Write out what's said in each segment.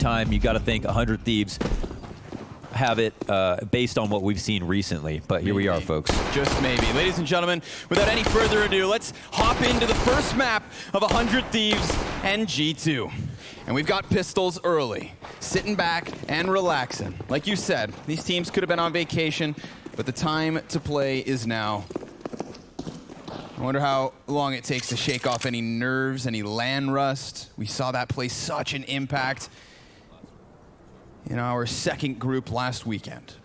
time, you got to think 100 Thieves have it based on what we've seen recently. But here we are, folks. Just maybe. Ladies and gentlemen, without any further ado, let's hop into the first map of 100 Thieves and G2. And we've got pistols early, sitting back and relaxing. Like you said, these teams could have been on vacation, but the time to play is now. I wonder how long it takes to shake off any nerves, any land rust. We saw that play such an impact in our second group last weekend.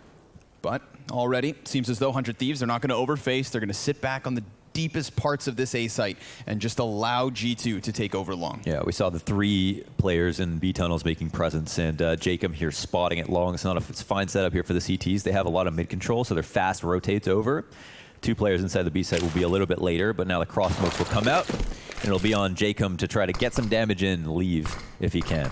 But already, it seems as though 100 Thieves are not going to overface. They're going to sit back on the deepest parts of this A site and just allow G2 to take over long. Yeah, we saw the 3 players in B tunnels making presence, and Jacob here spotting it long. It's not a fine setup here for the CTs. They have a lot of mid control, so their fast rotates over. 2 players inside the B site will be a little bit later, but now the cross smokes will come out, and it'll be on Jacob to try to get some damage in and leave if he can.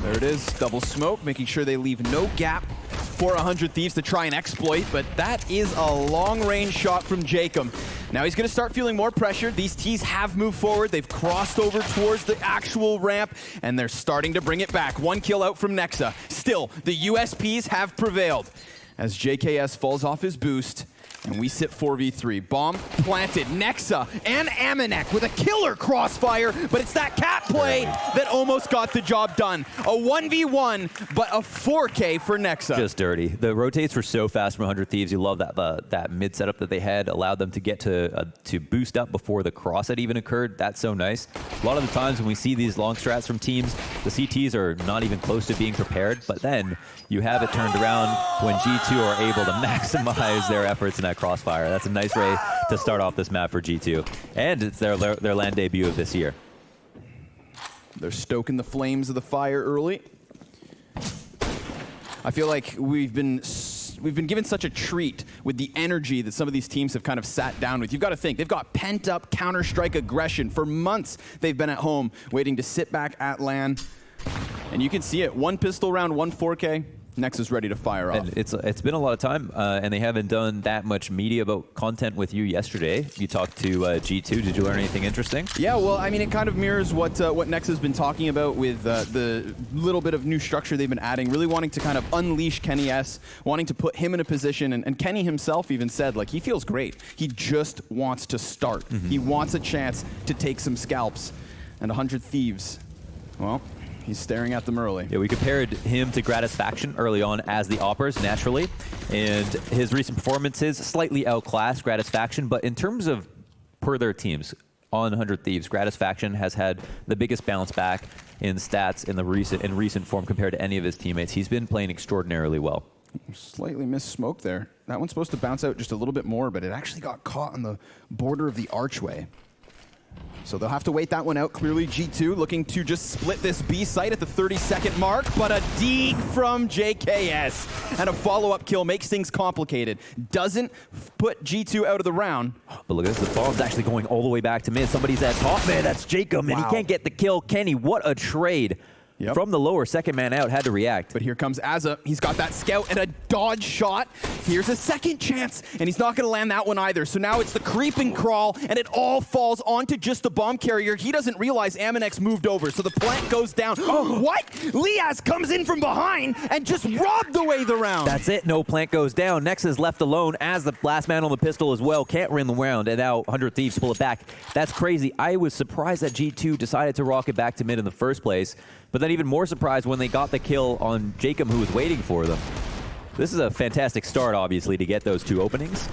There it is, double smoke, making sure they leave no gap for 100 Thieves to try and exploit, but that is a long-range shot from Jacob. Now he's going to start feeling more pressure. These T's have moved forward. They've crossed over towards the actual ramp, and they're starting to bring it back. 1 kill out from Nexa. Still, the USPs have prevailed as JKS falls off his boost, and we sit 4v3. Bomb planted. Nexa and Amanek with a killer crossfire, but it's that cat play that almost got the job done. A 1v1, but a 4K for Nexa. Just dirty. The rotates were so fast from 100 Thieves. You love that that mid setup that they had allowed them to get to boost up before the cross had even occurred. That's so nice. A lot of the times when we see these long strats from teams, the CTs are not even close to being prepared, but then you have it turned around when G2 are able to maximize their efforts in that crossfire. That's a nice way to start off this map for G2. And it's their LAN debut of this year. They're stoking the flames of the fire early. I feel like we've been given such a treat with the energy that some of these teams have kind of sat down with. You've got to think, they've got pent-up Counter-Strike aggression. For months, they've been at home waiting to sit back at LAN. And you can see it. 1 pistol round, 1 4K. Nexa's ready to fire off. And it's been a lot of time, and they haven't done that much media about content with you yesterday. You talked to G2. Did you learn anything interesting? Yeah, well, I mean, it kind of mirrors what Nexa's been talking about with the little bit of new structure they've been adding, really wanting to kind of unleash Kenny S, wanting to put him in a position, and Kenny himself even said, like, he feels great. He just wants to start. He wants a chance to take some scalps. And 100 Thieves, well, he's staring at them early. Yeah, we compared him to Gratisfaction early on as the Oppers, naturally. And his recent performances slightly outclassed Gratisfaction, but in terms of per their teams, on 100 Thieves, Gratisfaction has had the biggest bounce back in stats in recent form compared to any of his teammates. He's been playing extraordinarily well. Slightly missed smoke there. That one's supposed to bounce out just a little bit more, but it actually got caught on the border of the archway. So they'll have to wait that one out. Clearly G2 looking to just split this B site at the 30-second mark, but a deke from JKS and a follow-up kill makes things complicated. Doesn't put G2 out of the round. But look at this, the bomb's actually going all the way back to mid. Somebody's at top, man, that's Jacob, and he can't get the kill. Kenny, what a trade. From the lower, second man out, had to react. But here comes Azza. He's got that scout and a dodge shot. Here's a second chance, and he's not going to land that one either. So now it's the creep and crawl, and it all falls onto just the bomb carrier. He doesn't realize Amanek's moved over, so the plant goes down. Oh, what? Liaz comes in from behind and just robbed away the round. That's it. No plant goes down. Nexa's left alone as the last man on the pistol as well. Can't win the round, and now 100 Thieves pull it back. That's crazy. I was surprised that G2 decided to rocket back to mid in the first place. But then even more surprised when they got the kill on Jacob, who was waiting for them. This is a fantastic start, obviously, to get those 2 openings.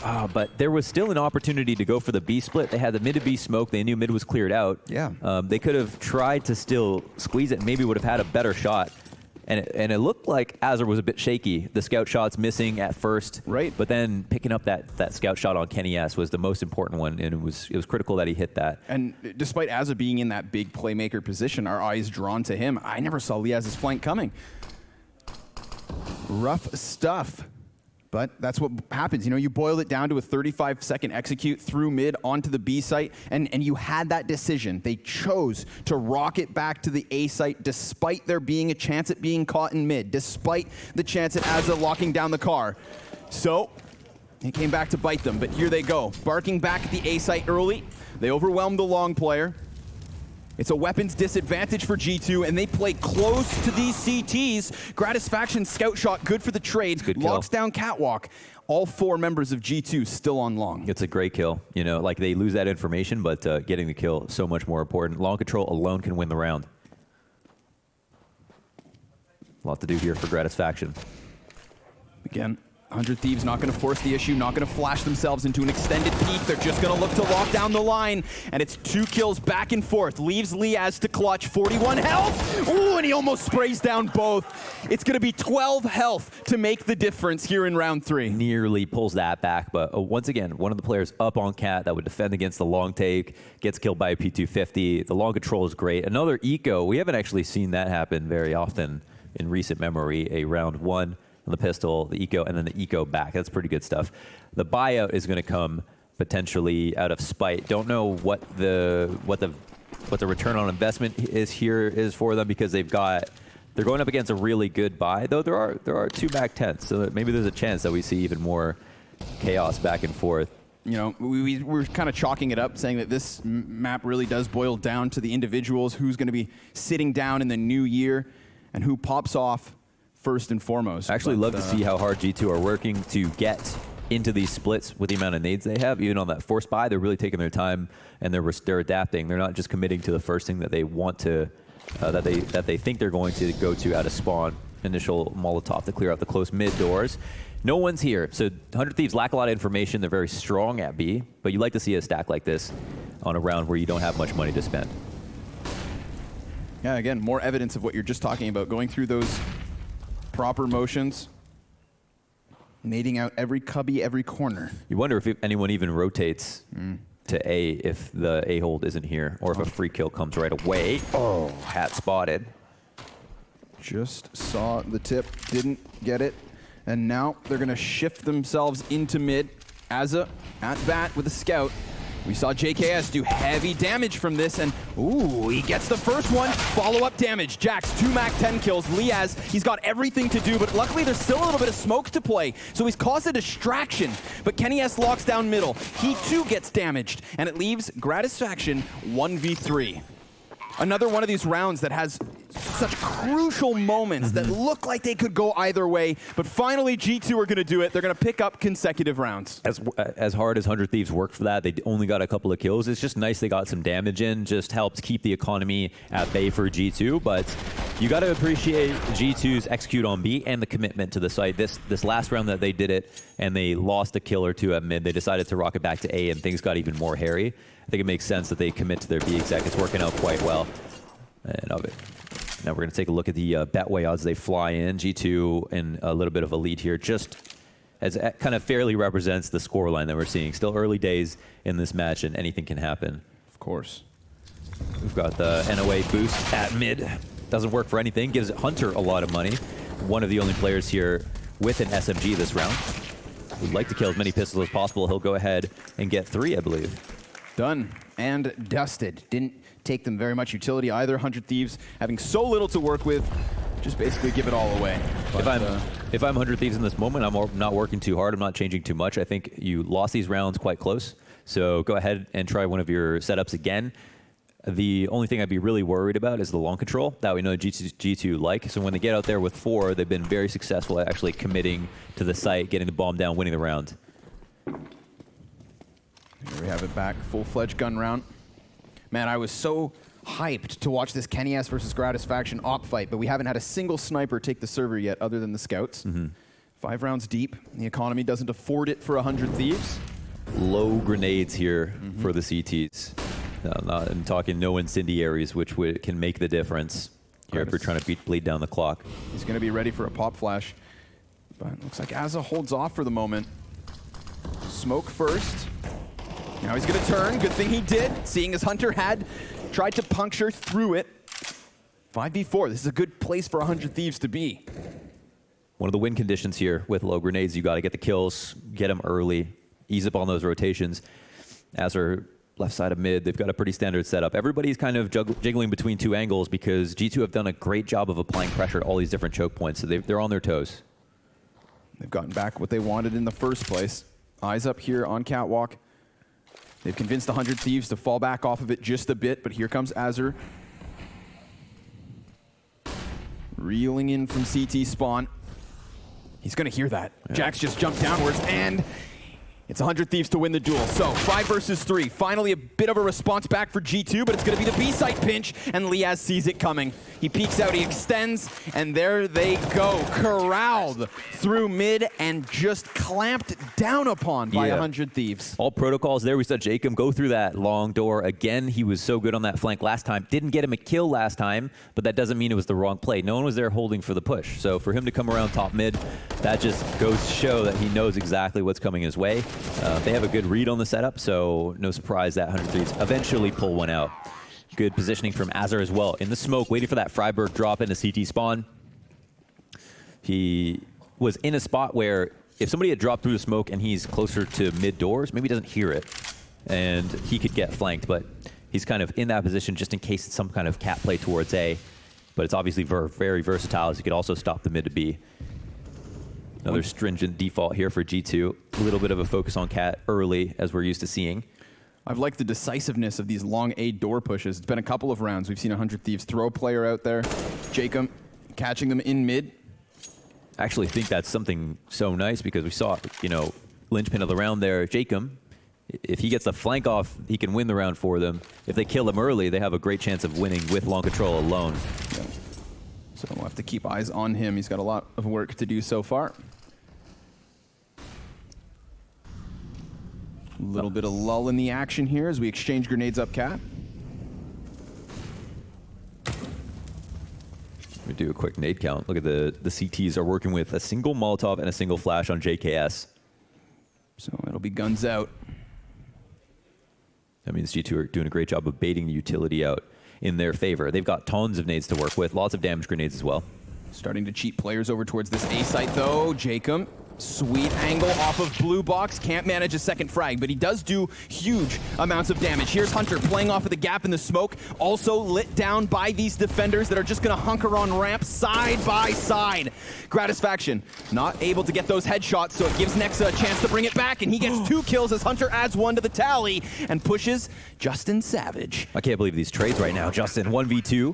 But there was still an opportunity to go for the B split. They had the mid to B smoke. They knew mid was cleared out. Yeah. They could have tried to still squeeze it and maybe would have had a better shot. And it looked like Azur was a bit shaky. The scout shots missing at first. Right. But then picking up that scout shot on Kenny S was the most important one, and it was critical that he hit that. And despite Azur being in that big playmaker position, our eyes drawn to him. I never saw Liaz's flank coming. Rough stuff. But that's what happens. You know, you boil it down to a 35-second execute through mid onto the B site, and you had that decision. They chose to rocket back to the A site despite there being a chance at being caught in mid, despite the chance at Azza locking down the car. So it came back to bite them, but here they go. Barking back at the A site early. They overwhelmed the long player. It's a weapons disadvantage for G2, and they play close to these CTs. Gratisfaction scout shot, good for the trade. Locks down Catwalk. All 4 members of G2 still on long. It's a great kill. You know, like they lose that information, but getting the kill so much more important. Long control alone can win the round. A lot to do here for Gratisfaction. Again, 100 Thieves not going to force the issue, not going to flash themselves into an extended peek. They're just going to look to lock down the line. And it's 2 kills back and forth. Leaves Liaz to clutch. 41 health. Ooh, and he almost sprays down both. It's going to be 12 health to make the difference here in round 3. Nearly pulls that back, but once again, one of the players up on Cat that would defend against the long take, gets killed by a P250. The long control is great. Another eco. We haven't actually seen that happen very often in recent memory. A round 1. The pistol, the eco, and then the eco back. That's pretty good stuff. The buyout is going to come potentially out of spite. Don't know what the return on investment is for them, because they're going up against a really good buy. Though there are 2 back 10s, so maybe there's a chance that we see even more chaos back and forth. You know, we're kind of chalking it up, saying that this map really does boil down to the individuals, who's going to be sitting down in the new year, and who pops off first and foremost. I actually love to see how hard G2 are working to get into these splits with the amount of nades they have. Even on that forced buy, they're really taking their time, and they're adapting. They're not just committing to the first thing that they want to, that they think they're going to go to out of spawn. Initial Molotov to clear out the close mid doors. No one's here, so 100 Thieves lack a lot of information. They're very strong at B, but you like to see a stack like this on a round where you don't have much money to spend. Yeah, again, more evidence of what you're just talking about, going through those proper motions, nading out every cubby, every corner. You wonder if anyone even rotates to A if the A hold isn't here, or if a free kill comes right away. Oh, hat spotted. Just saw the tip, didn't get it, and now they're going to shift themselves into mid. Azza at bat with a scout. We saw JKS do heavy damage from this, and ooh, he gets the first one. Follow-up damage. Jax, 2 MAC-10 kills. Liaz, he's got everything to do, but luckily there's still a little bit of smoke to play, so he's caused a distraction. But Kenny S locks down middle. He too gets damaged, and it leaves Gratisfaction 1v3. Another one of these rounds that has such crucial moments that look like they could go either way, but finally G2 are going to do it. They're going to pick up consecutive rounds. As hard as 100 Thieves worked for that, they only got a couple of kills. It's just nice they got some damage in, just helps keep the economy at bay for G2, but you got to appreciate G2's execute on B and the commitment to the site. This last round that they did it, and they lost a kill or 2 at mid, they decided to rock it back to A, and things got even more hairy. I think it makes sense that they commit to their B exec. It's working out quite well. And of it. Now we're going to take a look at the Betway odds. They fly in. G2 in a little bit of a lead here, just as it kind of fairly represents the scoreline that we're seeing. Still early days in this match, and anything can happen. Of course. We've got the NOA boost at mid. Doesn't work for anything. Gives Hunter a lot of money. One of the only players here with an SMG this round. Would like to kill as many pistols as possible. He'll go ahead and get 3, I believe. Done and dusted. Didn't take them very much utility either. 100 Thieves having so little to work with, just basically give it all away. But, if I'm 100 Thieves in this moment, I'm not working too hard. I'm not changing too much. I think you lost these rounds quite close. So go ahead and try one of your setups again. The only thing I'd be really worried about is the long control that we know G2 like. So when they get out there with 4, they've been very successful at actually committing to the site, getting the bomb down, winning the round. Here we have it back, full-fledged gun round. Man, I was so hyped to watch this Kenny S versus Gratisfaction op fight, but we haven't had a single sniper take the server yet other than the scouts. 5 rounds deep. The economy doesn't afford it for 100 Thieves. Low grenades here for the CTs. I'm talking no incendiaries, which can make the difference here if we're trying to bleed down the clock. He's going to be ready for a pop flash, but it looks like Azza holds off for the moment. Smoke first. Now he's going to turn. Good thing he did, seeing as Hunter had tried to puncture through it. 5v4. This is a good place for 100 Thieves to be. One of the win conditions here with low grenades, you got to get the kills, get them early, ease up on those rotations. Azza left side of mid, they've got a pretty standard setup. Everybody's kind of jiggling between 2 angles because G2 have done a great job of applying pressure at all these different choke points, so they're on their toes. They've gotten back what they wanted in the first place. Eyes up here on Catwalk. They've convinced the 100 Thieves to fall back off of it just a bit, but here comes Azur. Reeling in from CT spawn. He's going to hear that. Yeah. Jax just jumped downwards, and it's 100 Thieves to win the duel. So 5 versus 3. Finally a bit of a response back for G2, but it's going to be the B-site pinch, and Liaz sees it coming. He peeks out, he extends, and there they go. Corralled through mid and just clamped down upon by 100 Thieves. All protocols there. We saw Jacob go through that long door. Again, he was so good on that flank last time. Didn't get him a kill last time, but that doesn't mean it was the wrong play. No one was there holding for the push. So for him to come around top mid, that just goes to show that he knows exactly what's coming his way. They have a good read on the setup, so no surprise that 100 Thieves eventually pull one out. Good positioning from Azur as well. In the smoke, waiting for that Freiburg drop into CT spawn. He was in a spot where if somebody had dropped through the smoke and he's closer to mid doors, maybe he doesn't hear it, and he could get flanked, but he's kind of in that position just in case it's some kind of cat play towards A. But it's obviously very versatile, as he could also stop the mid to B. Another stringent default here for G2. A little bit of a focus on cat early, as we're used to seeing. I've liked the decisiveness of these long A door pushes. It's been a couple of rounds. We've seen 100 Thieves throw a player out there. Jacob catching them in mid. I actually think that's something so nice because we saw, you know, linchpin of the round there. Jacob, if he gets the flank off, he can win the round for them. If they kill him early, they have a great chance of winning with long control alone. Yeah. So we'll have to keep eyes on him. He's got a lot of work to do so far. A little bit of lull in the action here as we exchange grenades up cat. We do a quick nade count. Look at the CTs are working with a single Molotov and a single flash on JKS. So it'll be guns out. That means G2 are doing a great job of baiting the utility out in their favor. They've got tons of nades to work with, lots of damage grenades as well. Starting to cheat players over towards this A site though. Jacob, sweet angle off of blue box. Can't manage a second frag, but he does do huge amounts of damage. Here's Hunter playing off of the gap in the smoke. Also lit down by these defenders that are just going to hunker on ramp side by side. Gratisfaction not able to get those headshots, so it gives Nexa a chance to bring it back, and he gets 2 kills as Hunter adds 1 to the tally and pushes Justin Savage. I can't believe these trades right now. Justin, 1v2.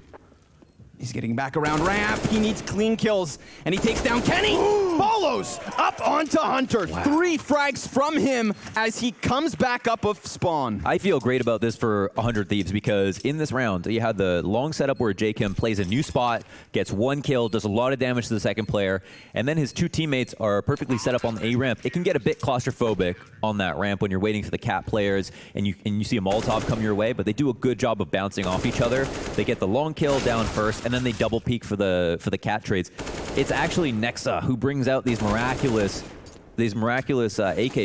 He's getting back around ramp. He needs clean kills, and he takes down Kenny. Follows up onto Hunter. Wow. 3 frags from him as he comes back up of spawn. I feel great about this for 100 Thieves because in this round, you had the long setup where Jacob plays a new spot, gets 1 kill, does a lot of damage to the second player, and then his 2 teammates are perfectly set up on the A ramp. It can get a bit claustrophobic on that ramp when you're waiting for the cat players and you see a Molotov come your way, but they do a good job of bouncing off each other. They get the long kill down first, and then they double peek for the cat trades. It's actually Nexa who brings out these miraculous AK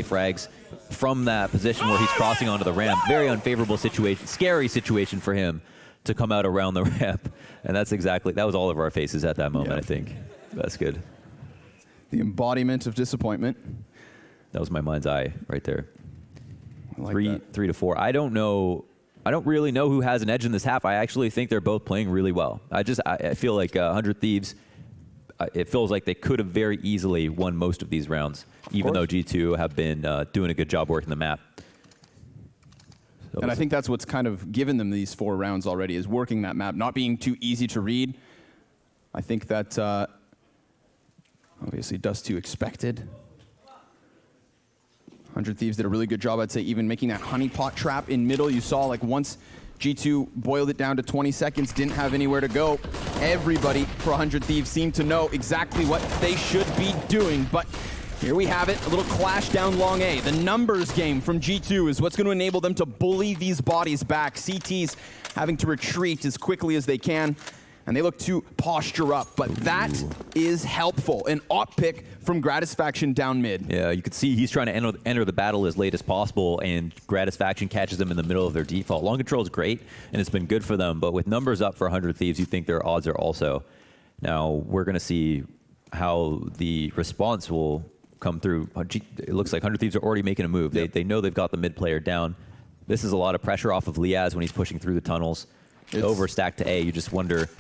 frags from that position where he's crossing onto the ramp. Very unfavorable situation, scary situation for him to come out around the ramp. And that was all of our faces at that moment, yeah. I think. That's good. The embodiment of disappointment. That was my mind's eye right there. I like 3 to 4. I don't really know who has an edge in this half. I actually think they're both playing really well. I feel like 100 Thieves, it feels like they could have very easily won most of these rounds, even though G2 have been doing a good job working the map. So and I think that's what's kind of given them these 4 rounds already, is working that map, not being too easy to read. I think that obviously Dust 2 expected. 100 Thieves did a really good job, I'd say, even making that honeypot trap in middle. You saw, like, once G2 boiled it down to 20 seconds, didn't have anywhere to go. Everybody for 100 Thieves seemed to know exactly what they should be doing. But here we have it, a little clash down long A. The numbers game from G2 is what's going to enable them to bully these bodies back. CT's having to retreat as quickly as they can, and they look to posture up, but that is helpful. An op pick from Gratisfaction down mid. Yeah, you can see he's trying to enter the battle as late as possible, and Gratisfaction catches them in the middle of their default. Long control is great, and it's been good for them, but with numbers up for 100 Thieves, you think their odds are also. Now, we're going to see how the response will come through. It looks like 100 Thieves are already making a move. Yep. They know they've got the mid player down. This is a lot of pressure off of Liaz when he's pushing through the tunnels. Overstacked to A, you just wonder,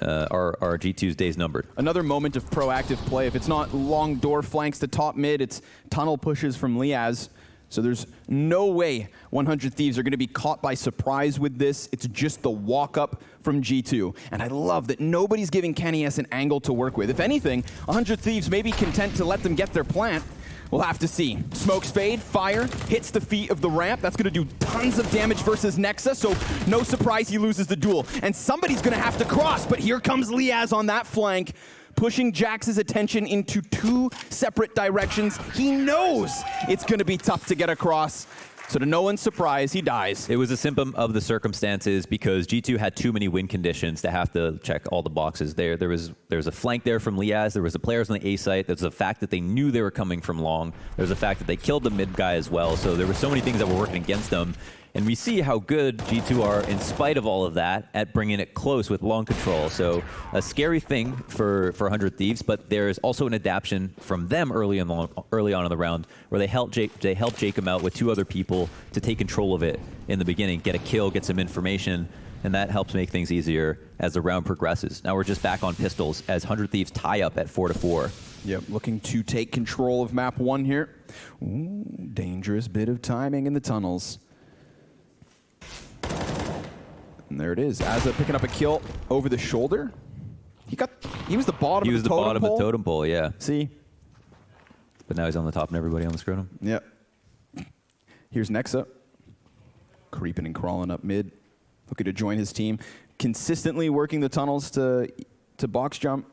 are G2's days numbered? Another moment of proactive play. If it's not long door flanks to top mid, it's tunnel pushes from Liaz. So there's no way 100 Thieves are going to be caught by surprise with this. It's just the walk-up from G2. And I love that nobody's giving Kenny S an angle to work with. If anything, 100 Thieves may be content to let them get their plant. We'll have to see. Smokes fade, fire, hits the feet of the ramp. That's going to do tons of damage versus Nexa, so no surprise he loses the duel. And somebody's going to have to cross, but here comes Liaz on that flank, pushing Jax's attention into two separate directions. He knows it's going to be tough to get across. So to no one's surprise, he dies. It was a symptom of the circumstances because G2 had too many win conditions to have to check all the boxes there. There was a flank there from Liaz. There was the players on the A site. There's the fact that they knew they were coming from long. There's the fact that they killed the mid guy as well. So there were so many things that were working against them. And we see how good G2 are, in spite of all of that, at bringing it close with long control. So a scary thing for 100 Thieves, but there's also an adaptation from them early on in the round, where they helped Jacob out with two other people to take control of it in the beginning, get a kill, get some information, and that helps make things easier as the round progresses. Now we're just back on pistols as 100 Thieves tie up at 4-4. Yep, looking to take control of map 1 here. Ooh, dangerous bit of timing in the tunnels. And there it is. Azza picking up a kill over the shoulder. He was the bottom of the totem pole. He was the bottom of the totem pole, yeah. See? But now he's on the top and everybody on the scrotum. Yep. Here's Nexa. Creeping and crawling up mid. Looking to join his team. Consistently working the tunnels to box jump.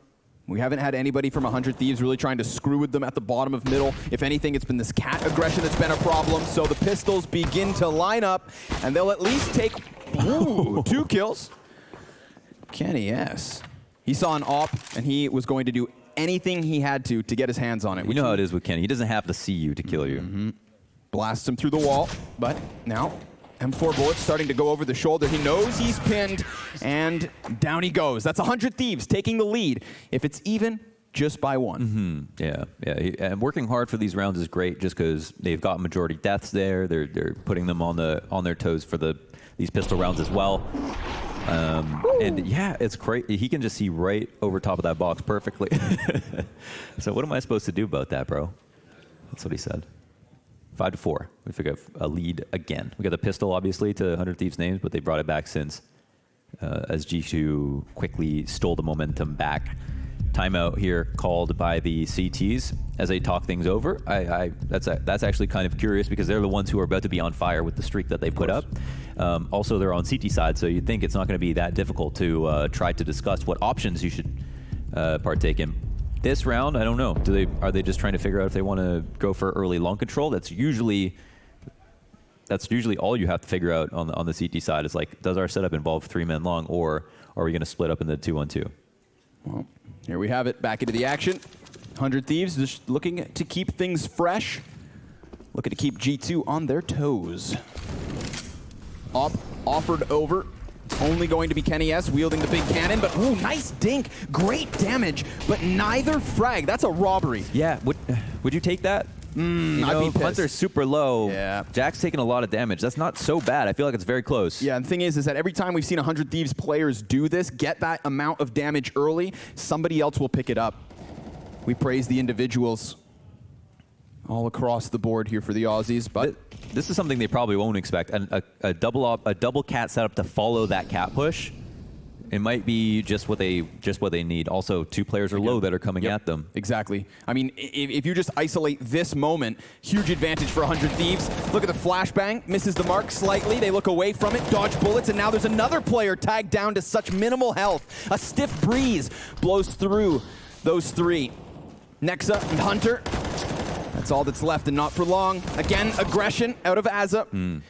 We haven't had anybody from 100 Thieves really trying to screw with them at the bottom of middle. If anything, it's been this cat aggression that's been a problem. So the pistols begin to line up, and they'll at least take 2 kills. Kenny S. He saw an op, and he was going to do anything he had to get his hands on it. You know how it is with Kenny. He doesn't have to see you to kill you. Blasts him through the wall, but now M4 bullets starting to go over the shoulder. He knows he's pinned, and down he goes. That's 100 Thieves taking the lead. If it's even, just by 1. Yeah. And working hard for these rounds is great, just because they've got majority deaths there. They're putting them on their toes for these pistol rounds as well. And yeah, it's great. He can just see right over top of that box perfectly. So what am I supposed to do about that, bro? That's what he said. 5-4. We figure a lead again. We got the pistol, obviously, to 100 Thieves' names, but they brought it back since as G2 quickly stole the momentum back. Timeout here called by the CTs as they talk things over. That's actually kind of curious because they're the ones who are about to be on fire with the streak that they put up. Also, they're on CT side, so you'd think it's not going to be that difficult to try to discuss what options you should partake in. This round, I don't know. Are they just trying to figure out if they want to go for early long control? That's usually all you have to figure out on the CT side. Is like, does our setup involve 3 men long, or are we going to split up in the 2-1-2? Well, here we have it. Back into the action. 100 Thieves just looking to keep things fresh. Looking to keep G2 on their toes. Offered over. Only going to be Kenny S wielding the big cannon, but ooh, nice dink. Great damage, but neither frag. That's a robbery. Yeah, would you take that? I'd be pissed. Hunter's super low. Yeah. Jack's taking a lot of damage. That's not so bad. I feel like it's very close. Yeah, and the thing is that every time we've seen 100 Thieves players do this, get that amount of damage early, somebody else will pick it up. We praise the individuals all across the board here for the Aussies, but this is something they probably won't expect. A double cat setup to follow that cat push. It might be just what they need. Also, 2 players are low that are coming at them. Exactly. I mean, if you just isolate this moment, huge advantage for 100 Thieves. Look at the flashbang, misses the mark slightly. They look away from it, dodge bullets, and now there's another player tagged down to such minimal health. A stiff breeze blows through those 3. Nexa and Hunter. That's all that's left, and not for long. Again, aggression out of Azza.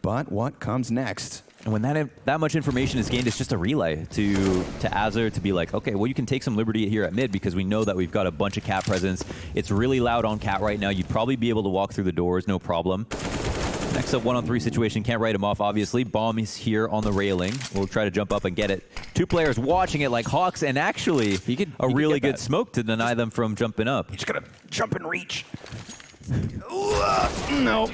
But what comes next? And when that much information is gained, it's just a relay to Azza to be like, okay, well, you can take some liberty here at mid because we know that we've got a bunch of cat presence. It's really loud on cat right now. You'd probably be able to walk through the doors, no problem. Next up, 1-on-3 situation. Can't write him off, obviously. Bomb is here on the railing. We'll try to jump up and get it. 2 players watching it like hawks, and actually a really good smoke to deny them from jumping up. He's gonna jump and reach. No.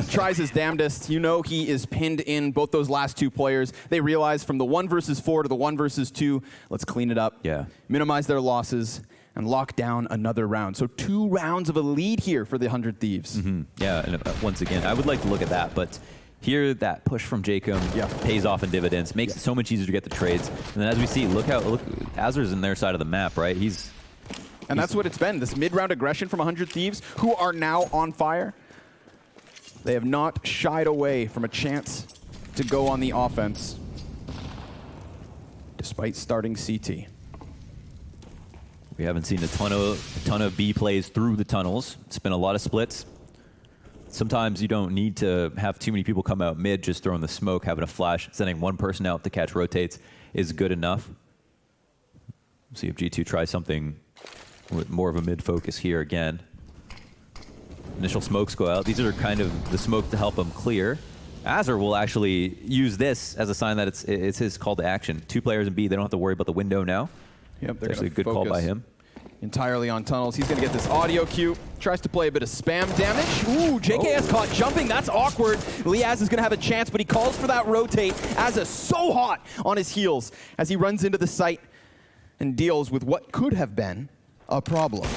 Tries his damnedest. You know he is pinned in, both those last 2 players. They realize from the 1 versus 4 to the 1 versus 2, let's clean it up. Yeah. Minimize their losses. and lock down another round. So 2 rounds of a lead here for the 100 Thieves. Yeah, and once again, I would like to look at that, but here that push from Jacob pays off in dividends, makes it so much easier to get the trades. And then as we see, look, Azur's in their side of the map, right? And that's what it's been, this mid-round aggression from 100 Thieves, who are now on fire. They have not shied away from a chance to go on the offense, despite starting CT. We haven't seen a ton of B plays through the tunnels. It's been a lot of splits. Sometimes you don't need to have too many people come out mid, just throwing the smoke, having a flash, sending one person out to catch rotates is good enough. See if G2 tries something with more of a mid focus here again. Initial smokes go out. These are kind of the smoke to help them clear. Azur will actually use this as a sign that it's his call to action. 2 players in B, they don't have to worry about the window now. Yep, they're actually a good call by him. Entirely on tunnels. He's going to get this audio cue. Tries to play a bit of spam damage. Ooh, JKS caught jumping. That's awkward. Liaz is going to have a chance, but he calls for that rotate. Azza so hot on his heels as he runs into the site and deals with what could have been a problem.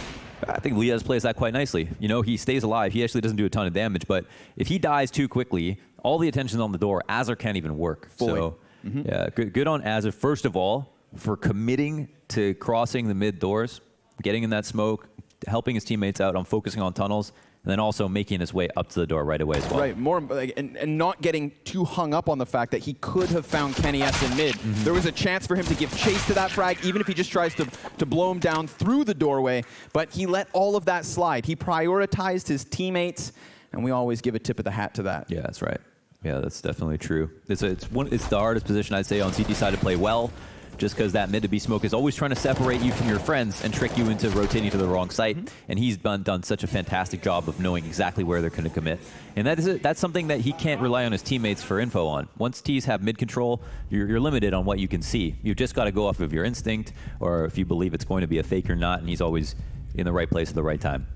I think Liaz plays that quite nicely. You know, he stays alive. He actually doesn't do a ton of damage, but if he dies too quickly, all the attention's on the door. Azur can't even work. Fully. So, yeah, good on Azur, first of all, for committing to crossing the mid doors, getting in that smoke, helping his teammates out on focusing on tunnels, and then also making his way up to the door right away as well. Right, more and not getting too hung up on the fact that he could have found Kenny S in mid. There was a chance for him to give chase to that frag, even if he just tries to blow him down through the doorway, but he let all of that slide. He prioritized his teammates, and we always give a tip of the hat to that. Yeah, that's right. Yeah, that's definitely true. It's the hardest position, I'd say, on CT side to play well, just because that mid to B smoke is always trying to separate you from your friends and trick you into rotating to the wrong site. And he's done such a fantastic job of knowing exactly where they're going to commit. And that's something that he can't rely on his teammates for info on. Once T's have mid control, you're limited on what you can see. You've just got to go off of your instinct, or if you believe it's going to be a fake or not, and he's always in the right place at the right time.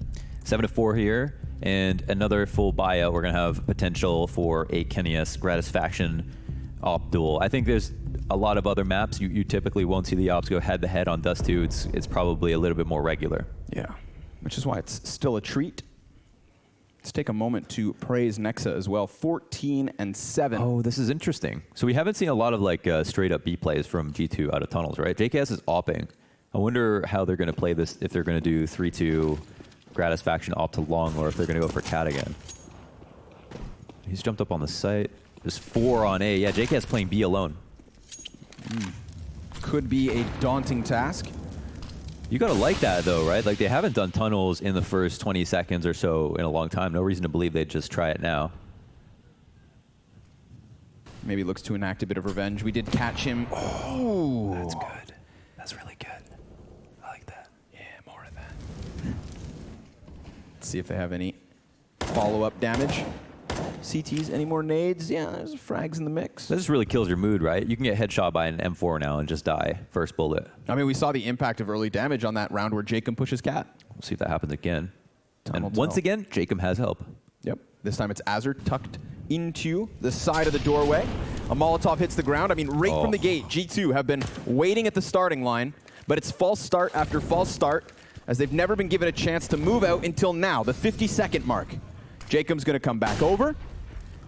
7-4 here, and another full buyout. We're going to have potential for a Kenny S Gratisfaction op duel. I think there's a lot of other maps you typically won't see the ops go head-to-head on Dust 2. It's probably a little bit more regular. Yeah, which is why it's still a treat. Let's take a moment to praise Nexa as well. 14-7. Oh, this is interesting. So we haven't seen a lot of like straight-up B plays from G2 out of tunnels, right? JKS is opping. I wonder how they're going to play this, if they're going to do 3-2 Gratisfaction op to long, or if they're going to go for cat again. He's jumped up on the site. There's 4 on A. Yeah, JKS playing B alone. Could be a daunting task. You gotta like that though, right? Like they haven't done tunnels in the first 20 seconds or so in a long time. No reason to believe they'd just try it now. Maybe looks to enact a bit of revenge. We did catch him. Oh, That's good. That's really good. I like that. Yeah, more of that. Let's see if they have any follow-up damage. CTs, any more nades? Yeah, there's frags in the mix. This really kills your mood, right? You can get headshot by an M4 now and just die first bullet. I mean, we saw the impact of early damage on that round where Jacob pushes cat. We'll see if that happens again. Time will And once tell. again, Jacob has help. Yep. This time it's Azur tucked into the side of the doorway. A Molotov hits the ground. I mean, right from the gate, G2 have been waiting at the starting line, but it's false start after false start, as they've never been given a chance to move out until now, the 50-second mark. Jacob's going to come back over,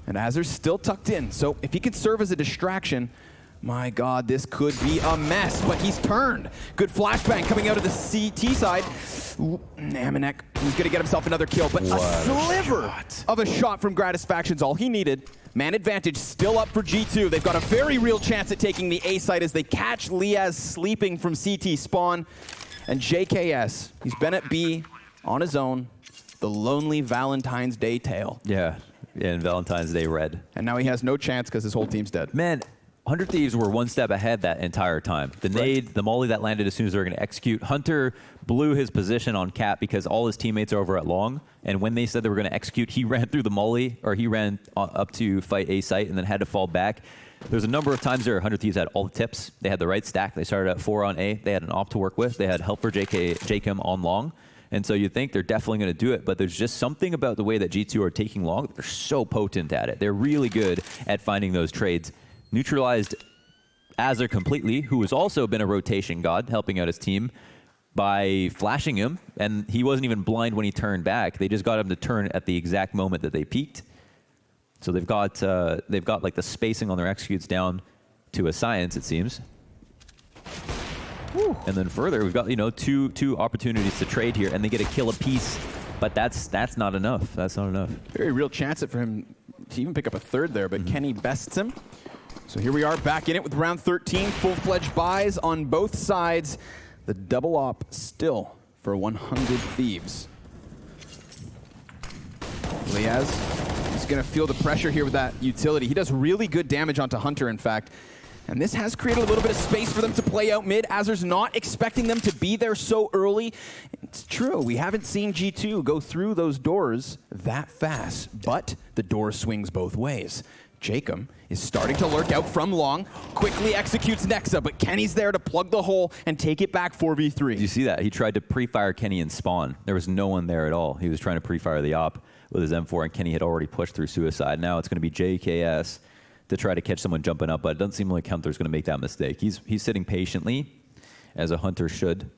and Azur's still tucked in. So if he can serve as a distraction, my God, this could be a mess, but he's turned. Good flashbang coming out of the CT side. Amanek, he's going to get himself another kill, but a sliver of a shot from Gratisfaction's all he needed. Man advantage still up for G2. They've got a very real chance at taking the A site as they catch Liaz sleeping from CT spawn. And JKS, he's been at B on his own. The lonely Valentine's Day tale. Yeah, in Valentine's Day red. And now he has no chance because his whole team's dead. Man, 100 Thieves were one step ahead that entire time. The nade, the molly that landed as soon as they were going to execute. Hunter blew his position on Cat because all his teammates are over at long. And when they said they were going to execute, he ran through the molly, or he ran up to fight A site and then had to fall back. There's a number of times there 100 Thieves had all the tips. They had the right stack. They started at 4 on A. They had an op to work with. They had help for Jacob on long. And so you think they're definitely going to do it, but there's just something about the way that G2 are taking long. They're so potent at it. They're really good at finding those trades. Neutralized Azur completely, who has also been a rotation god, helping out his team. by flashing him, and he wasn't even blind when he turned back. They just got him to turn at the exact moment that they peeked. So they've got like the spacing on their executes down to a science, it seems. Whew. And then further, we've got two opportunities to trade here, and they get a kill apiece. But that's not enough. That's not enough. Very real chance for him to even pick up a third there, but Kenny bests him. So here we are back in it with round 13. Full-fledged buys on both sides. The double op still for 100 Thieves. Liaz is going to feel the pressure here with that utility. He does really good damage onto Hunter, in fact. And this has created a little bit of space for them to play out mid. Azur's not expecting them to be there so early. It's true, we haven't seen G2 go through those doors that fast, but the door swings both ways. Jacob is starting to lurk out from long, quickly executes Nexa, but Kenny's there to plug the hole and take it back 4v3. Did you see that? He tried to pre-fire Kenny and spawn. There was no one there at all. He was trying to pre-fire the op with his M4, and Kenny had already pushed through suicide. Now it's going to be JKS to try to catch someone jumping up, but it doesn't seem like Hunter's going to make that mistake. He's sitting patiently, as a Hunter should,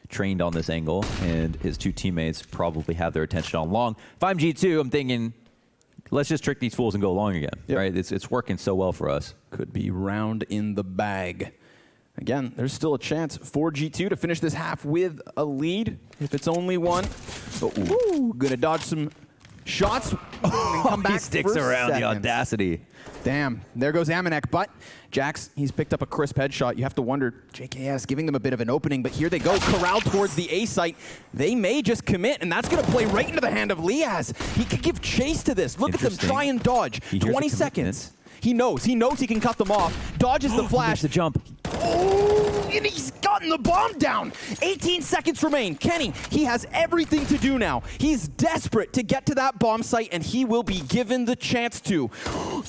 trained on this angle, and his two teammates probably have their attention on long. If I'm G2, I'm thinking, let's just trick these fools and go long again, right? It's working so well for us. Could be round in the bag. Again, there's still a chance for G2 to finish this half with a lead, if it's only one. But gonna dodge some shots. And come back. He sticks around the audacity. Damn, there goes Amanek, but Jax, he's picked up a crisp headshot. You have to wonder, JKS giving them a bit of an opening, but here they go, corralled towards the A site. They may just commit, and that's going to play right into the hand of Liaz. He could give chase to this. Look at them try and dodge. 20 seconds. He knows he can cut them off. Dodges the flash. The jump. Oh, and he's gotten the bomb down. 18 seconds remain. Kenny, he has everything to do now. He's desperate to get to that bomb site, and he will be given the chance to.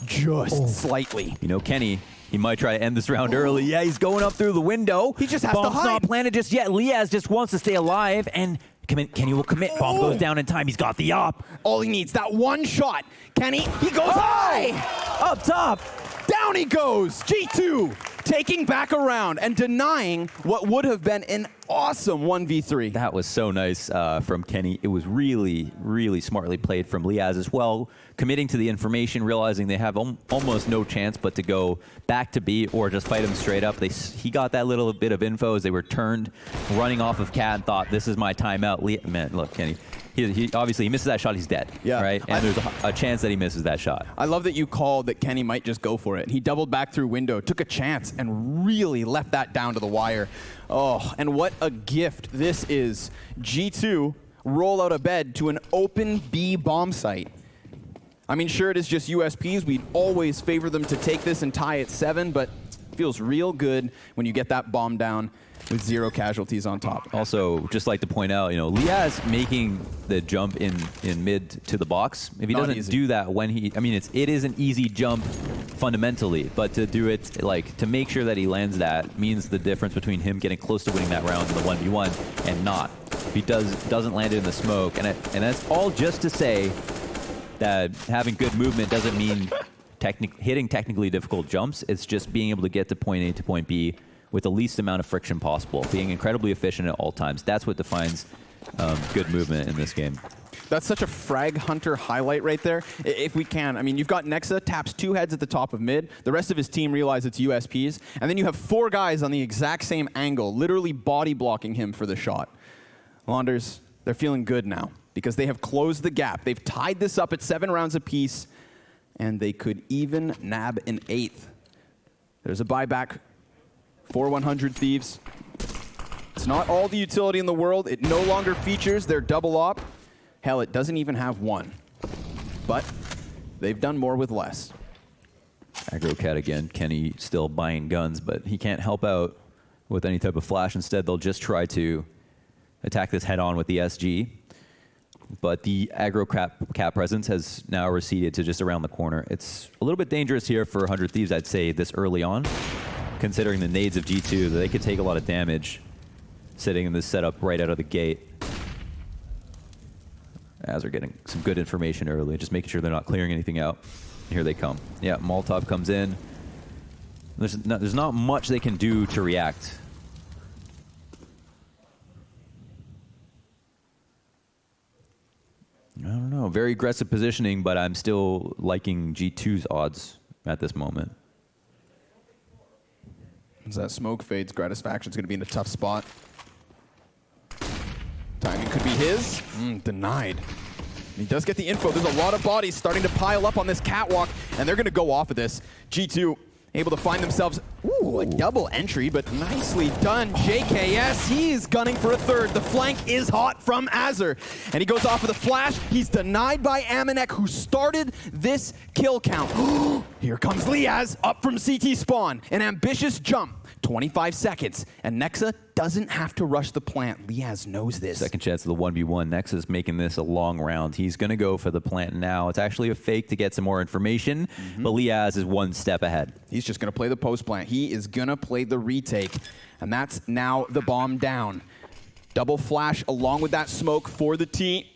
Just slightly. You know, Kenny, he might try to end this round early. Yeah, he's going up through the window. He just has to hide. Bomb's not planted just yet. Liaz just wants to stay alive, and Kenny will commit. Bomb goes down in time. He's got the op. All he needs, that one shot. Kenny, he goes high. Up top. Down he goes. G2 taking back a round and denying what would have been an awesome 1v3. That was so nice from Kenny. It was really, really smartly played from Liaz as well, committing to the information, realizing they have almost no chance but to go back to B or just fight him straight up. He got that little bit of info as they were turned, running off of Cat, and thought, this is my timeout. Man, look, Kenny. He obviously, he misses that shot, he's dead, right? And there's a chance that he misses that shot. I love that you called that Kenny might just go for it. He doubled back through window, took a chance, and really left that down to the wire. Oh, and what a gift this is. G2 roll out of bed to an open B bomb site. I mean, sure, it is just USPs. We'd always favor them to take this and tie at 7, but it feels real good when you get that bomb down with 0 casualties on top. Also, just like to point out, Liaz making the jump in mid to the box. If he doesn't do that when it is an easy jump fundamentally, but to do it, to make sure that he lands that means the difference between him getting close to winning that round in the 1v1 and not. If he doesn't land it in the smoke, and that's all just to say that having good movement doesn't mean hitting technically difficult jumps. It's just being able to get to point A to point B with the least amount of friction possible, being incredibly efficient at all times. That's what defines good movement in this game. That's such a frag hunter highlight right there. If we can, I mean, you've got Nexa, taps 2 heads at the top of mid. The rest of his team realize it's USPs. And then you have 4 guys on the exact same angle, literally body blocking him for the shot. Launders, they're feeling good now because they have closed the gap. They've tied this up at 7 rounds apiece, and they could even nab an 8th. There's a buyback for 100 Thieves. It's not all the utility in the world. It no longer features their double op. Hell, it doesn't even have 1. But they've done more with less. Aggro Cat again. Kenny still buying guns, but he can't help out with any type of flash. Instead, they'll just try to attack this head-on with the SG. But the aggro cat presence has now receded to just around the corner. It's a little bit dangerous here for 100 Thieves, I'd say, this early on, considering the nades of G2, that they could take a lot of damage sitting in this setup right out of the gate. As they're getting some good information early, just making sure they're not clearing anything out. Here they come. Yeah, Molotov comes in. There's not much they can do to react. know, very aggressive positioning, but I'm still liking G2's odds at this moment. As that smoke fades, Gratisfaction's going to be in a tough spot. Timing could be his. Denied. And he does get the info. There's a lot of bodies starting to pile up on this catwalk, and they're going to go off of this. G2 able to find themselves, a double entry, but nicely done. JKS, he's gunning for a third. The flank is hot from Azur, and he goes off with a flash. He's denied by Amanek, who started this kill count. Here comes Liaz up from CT spawn. An ambitious jump, 25 seconds, and Nexa doesn't have to rush the plant. Liaz knows this. Second chance of the 1v1. Nexa's making this a long round. He's going to go for the plant now. It's actually a fake to get some more information, but Liaz is one step ahead. He's just going to play the post plant. He is going to play the retake, and that's now the bomb down. Double flash along with that smoke for the T.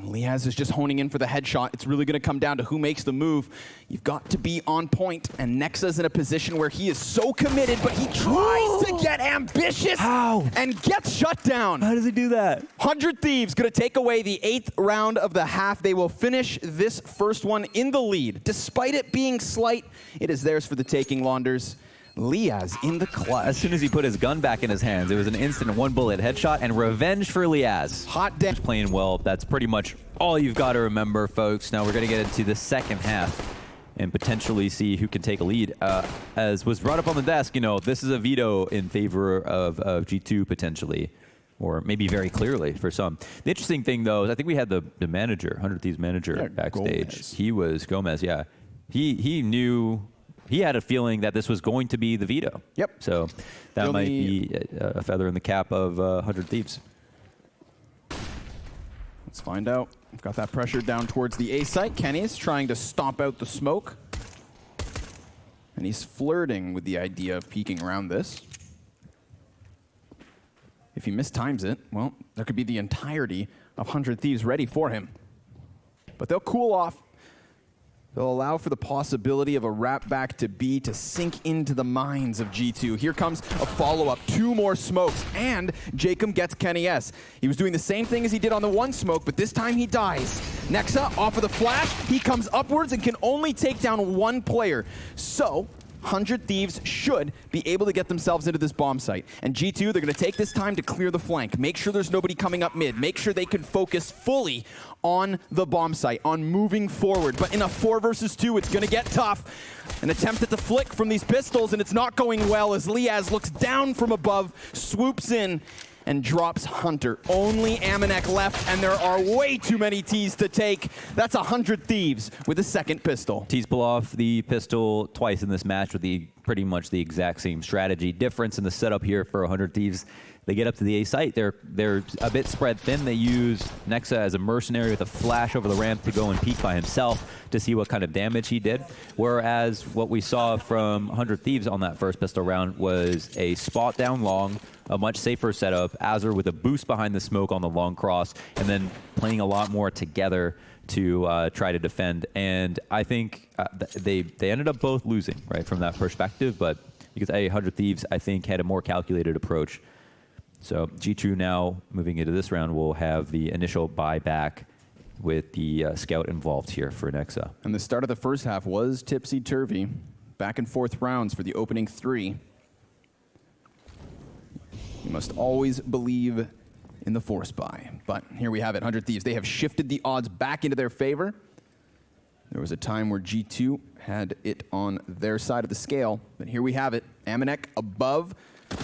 Liaz is just honing in for the headshot. It's really going to come down to who makes the move. You've got to be on point, and Nexa's in a position where he is so committed, but he tries to get ambitious. How? And gets shut down. How does he do that? 100 Thieves going to take away the 8th round of the half. They will finish this first one in the lead. Despite it being slight, it is theirs for the taking, Launders. Liaz in the clutch. As soon as he put his gun back in his hands, it was an instant one-bullet headshot and revenge for Liaz. Hot damn. Playing well. That's pretty much all you've got to remember, folks. Now we're going to get into the second half and potentially see who can take a lead. As was brought up on the desk, you know, this is a veto in favor of G2 potentially, or maybe very clearly for some. The interesting thing, though, is I think we had the manager, 100 Thieves manager backstage. Gomez. He was Gomez, yeah. He knew... He had a feeling that this was going to be the veto. Yep. So that might be a feather in the cap of 100 Thieves. Let's find out. We've got that pressure down towards the A site. Kenny's trying to stomp out the smoke. And he's flirting with the idea of peeking around this. If he mistimes it, well, there could be the entirety of 100 Thieves ready for him. But they'll cool off. They'll allow for the possibility of a wrap back to B to sink into the minds of G2. Here comes a follow-up, 2 more smokes, and Jacob gets Kenny S. He was doing the same thing as he did on the one smoke, but this time he dies. Nexa, off of the flash, he comes upwards and can only take down 1 player. So, 100 Thieves should be able to get themselves into this bomb site. And G2, they're going to take this time to clear the flank. Make sure there's nobody coming up mid. Make sure they can focus fully on the bomb site, on moving forward. But in a 4 versus 2, it's going to get tough. An attempt at the flick from these pistols, and it's not going well as Liaz looks down from above, swoops in, and drops Hunter. Only Amanek left, and there are way too many T's to take. That's 100 Thieves with a second pistol. T's pull off the pistol twice in this match with pretty much the exact same strategy. Difference in the setup here for 100 Thieves. They get up to the A site. They're a bit spread thin. They use Nexa as a mercenary with a flash over the ramp to go and peek by himself to see what kind of damage he did. Whereas what we saw from 100 Thieves on that first pistol round was a spot down long, a much safer setup, Azur with a boost behind the smoke on the long cross, and then playing a lot more together to try to defend. And I think they ended up both losing, right, from that perspective. But because 100 Thieves, I think, had a more calculated approach. So G2 now, moving into this round, will have the initial buyback with the scout involved here for Nexa. And the start of the first half was tipsy-turvy. Back and forth rounds for the opening 3. You must always believe in the force buy. But here we have it, 100 Thieves. They have shifted the odds back into their favor. There was a time where G2 had it on their side of the scale. But here we have it, Amanek above,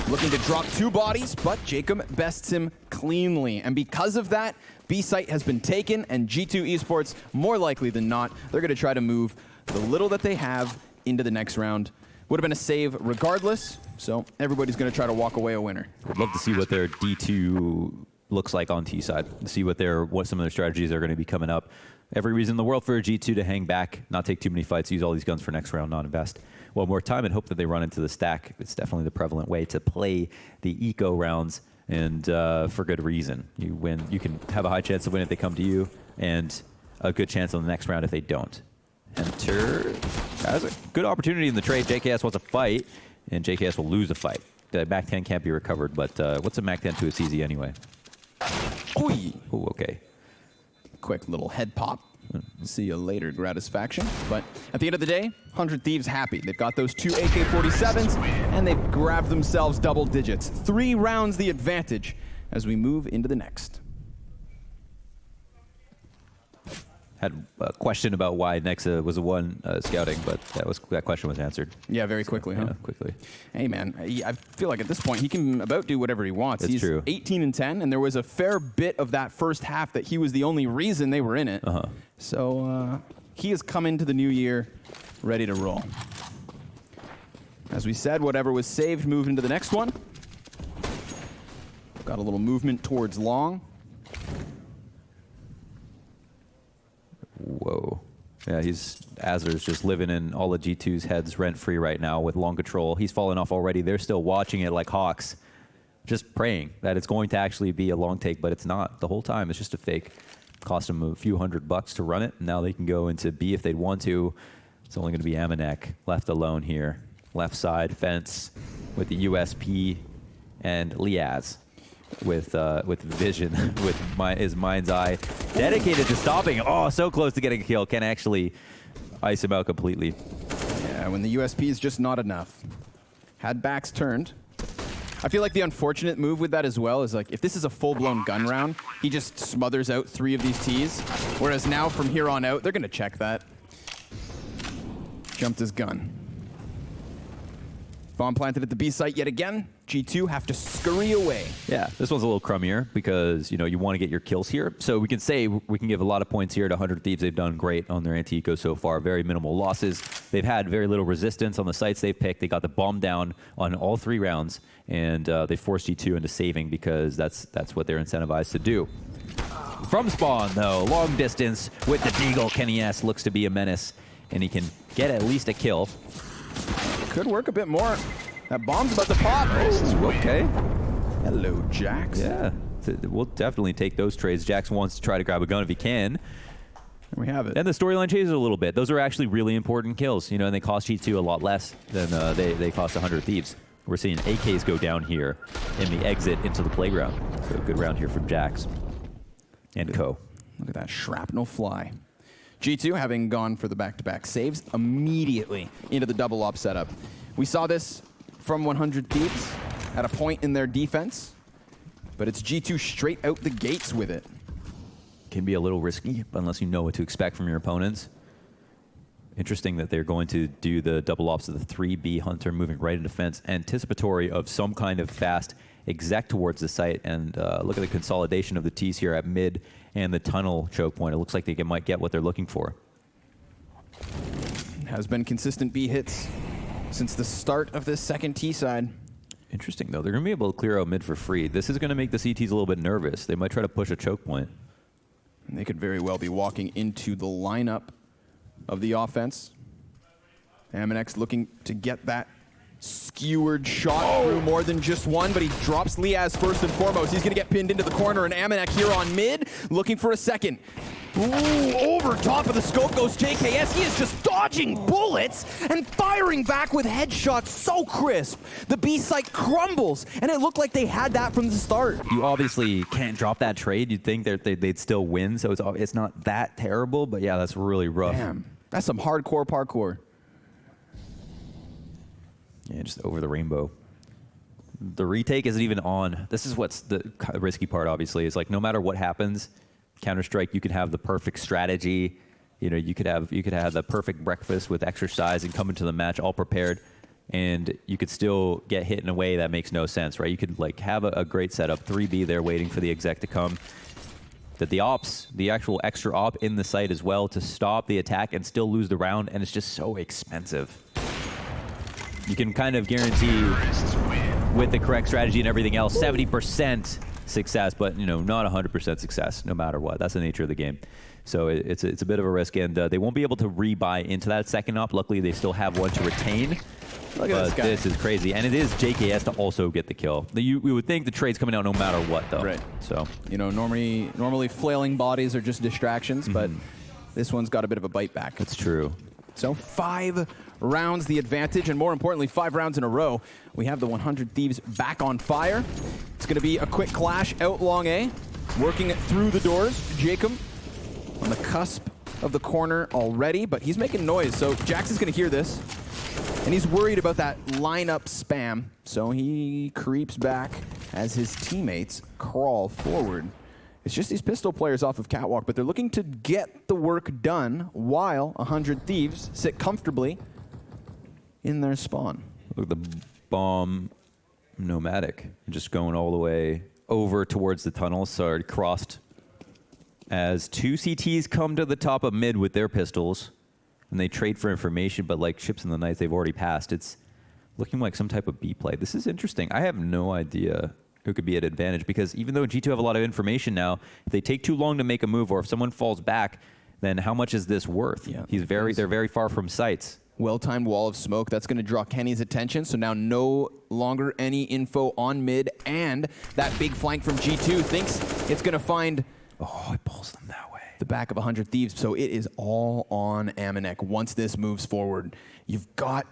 looking to drop 2 bodies, but Jacob bests him cleanly. And because of that, B site has been taken, and G2 Esports, more likely than not, they're going to try to move the little that they have into the next round. Would have been a save regardless, so everybody's going to try to walk away a winner. I'd love to see what their D2 looks like on T side, to see what some of their strategies are going to be coming up. Every reason in the world for a G2 to hang back, not take too many fights, use all these guns for next round, not invest one more time and hope that they run into the stack. It's definitely the prevalent way to play the eco rounds, and for good reason. You win, you can have a high chance of winning if they come to you, and a good chance on the next round if they don't. Enter has a good opportunity in the trade. JKS wants a fight, and JKS will lose a fight. The Mac 10 can't be recovered, but what's a Mac 10 to a CZ anyway? Oi. Ooh, okay. quick little head pop. See you later, Gratisfaction. But at the end of the day, 100 Thieves happy. They've got those 2 AK-47s, and they've grabbed themselves double digits. 3 rounds the advantage as we move into the next. Had a question about why Nexa was the one scouting, but that question was answered. Yeah, very quickly, huh? Yeah, quickly. Hey, man, I feel like at this point he can about do whatever he wants. That's He's true. 18-10, and there was a fair bit of that first half that he was the only reason they were in it. So he has come into the new year ready to roll. As we said, whatever was saved moved into the next one. Got a little movement towards long. Whoa. Yeah, Azur's just living in all of G2's heads rent-free right now with long control. He's fallen off already. They're still watching it like hawks, just praying that it's going to actually be a long take, but it's not. The whole time, it's just a fake. Cost them a few $100 to run it. Now they can go into B if they'd want to. It's only going to be Amanek left alone here. Left side fence with the USP and Liaz with vision, with his mind's eye, dedicated to stopping. Oh, so close to getting a kill. Can actually ice him out completely. Yeah, when the USP is just not enough. Had backs turned. I feel like the unfortunate move with that as well is like if this is a full-blown gun round, he just smothers out 3 of these Ts. Whereas now from here on out, they're going to check that. Jumped his gun. Bomb planted at the B site yet again. G2 have to scurry away. Yeah, this one's a little crummier because, you know, you want to get your kills here. So we can say we can give a lot of points here to 100 Thieves. They've done great on their anti-eco so far. Very minimal losses. They've had very little resistance on the sites they've picked. They got the bomb down on all 3 rounds, and they forced G2 into saving because that's what they're incentivized to do. From spawn, though, long distance with the Deagle. Kenny S looks to be a menace, and he can get at least a kill. Could work a bit more. That bomb's about to pop. Oh, okay. Hello, Jax. Yeah, we'll definitely take those trades. Jax wants to try to grab a gun if he can. There we have it. And the storyline changes a little bit. Those are actually really important kills, you know, and they cost G2 a lot less than they cost 100 Thieves. We're seeing AKs go down here in the exit into the playground. So good round here from Jax and Co. Look at that shrapnel fly. G2 having gone for the back-to-back saves immediately into the double op setup. We saw this from 100 Thieves at a point in their defense, but it's G2 straight out the gates with it. Can be a little risky unless you know what to expect from your opponents. Interesting that they're going to do the double ops of the 3B Hunter moving right into fence, anticipatory of some kind of fast exec towards the site. And look at the consolidation of the T's here at mid and the tunnel choke point. It looks like they might get what they're looking for. Has been consistent B hits since the start of this second T side. Interesting, though. They're going to be able to clear out mid for free. This is going to make the CTs a little bit nervous. They might try to push a choke point. And they could very well be walking into the lineup of the offense. Amanex looking to get that skewered shot through more than just one, but he drops Liaz first and foremost. He's going to get pinned into the corner, and Amanek here on mid, looking for a second. Ooh, over top of the scope goes JKS. He is just dodging bullets and firing back with headshots so crisp. The B site crumbles, and it looked like they had that from the start. You obviously can't drop that trade. You'd think that they'd still win, so it's not that terrible, but yeah, that's really rough. Damn, that's some hardcore parkour. Yeah, just over the rainbow. The retake isn't even on. This is what's the risky part, obviously, is like no matter what happens, Counter-Strike, you could have the perfect strategy. You know, you could have the perfect breakfast with exercise and come into the match all prepared, and you could still get hit in a way that makes no sense, right? You could like have a great setup, 3B there waiting for the exec to come. That the ops, the actual extra op in the site as well to stop the attack and still lose the round, and it's just so expensive. You can kind of guarantee with the correct strategy and everything else, 70% success, but you know, not 100% success, no matter what. That's the nature of the game. So it's a bit of a risk, and they won't be able to rebuy into that second op. Luckily, they still have one to retain. Look at this guy. This is crazy, and it is JKS to also get the kill. We would think the trade's coming out no matter what, though. Right. So you know, normally flailing bodies are just distractions, but this one's got a bit of a bite back. that's true. So 5 rounds the advantage, and more importantly, 5 rounds in a row. We have the 100 Thieves back on fire. It's going to be a quick clash out long A, working it through the doors. Jacob on the cusp of the corner already, but he's making noise, so Jax is going to hear this. And he's worried about that lineup spam, so he creeps back as his teammates crawl forward. It's just these pistol players off of Catwalk, but they're looking to get the work done while 100 Thieves sit comfortably in their spawn. Look at the bomb nomadic, just going all the way over towards the tunnel, so it crossed as two CTs come to the top of mid with their pistols, and they trade for information, but like ships in the night, they've already passed. It's looking like some type of B play. This is interesting. I have no idea who could be at advantage, because even though G2 have a lot of information now, if they take too long to make a move, or if someone falls back, then how much is this worth? Yeah, they're very far from sights. Well-timed wall of smoke. That's going to draw Kenny's attention, so now no longer any info on mid, and that big flank from G2 thinks it's going to find... Oh, it pulls them that way. The back of 100 Thieves, so it is all on Amanek once this moves forward. You've got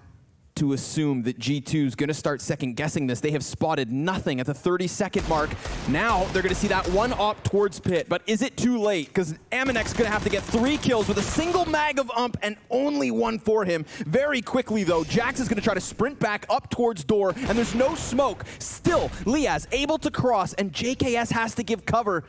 to assume that G2 is going to start second-guessing this. They have spotted nothing at the 30-second mark. Now they're going to see that one op towards pit, but is it too late? Because Amanek's going to have to get 3 kills with a single mag of ump and only one for him. Very quickly, though, Jax is going to try to sprint back up towards door, and there's no smoke. Still, Liaz able to cross, and JKS has to give cover.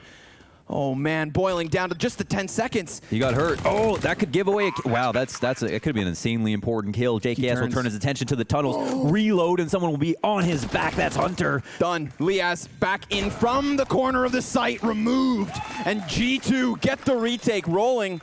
Oh man, boiling down to just the 10 seconds. He got hurt. Oh, that could give away wow, it could be an insanely important kill. JKS will turn his attention to the tunnels, reload, and someone will be on his back. That's Hunter. Done. Liaz back in from the corner of the site, removed. And G2 get the retake rolling.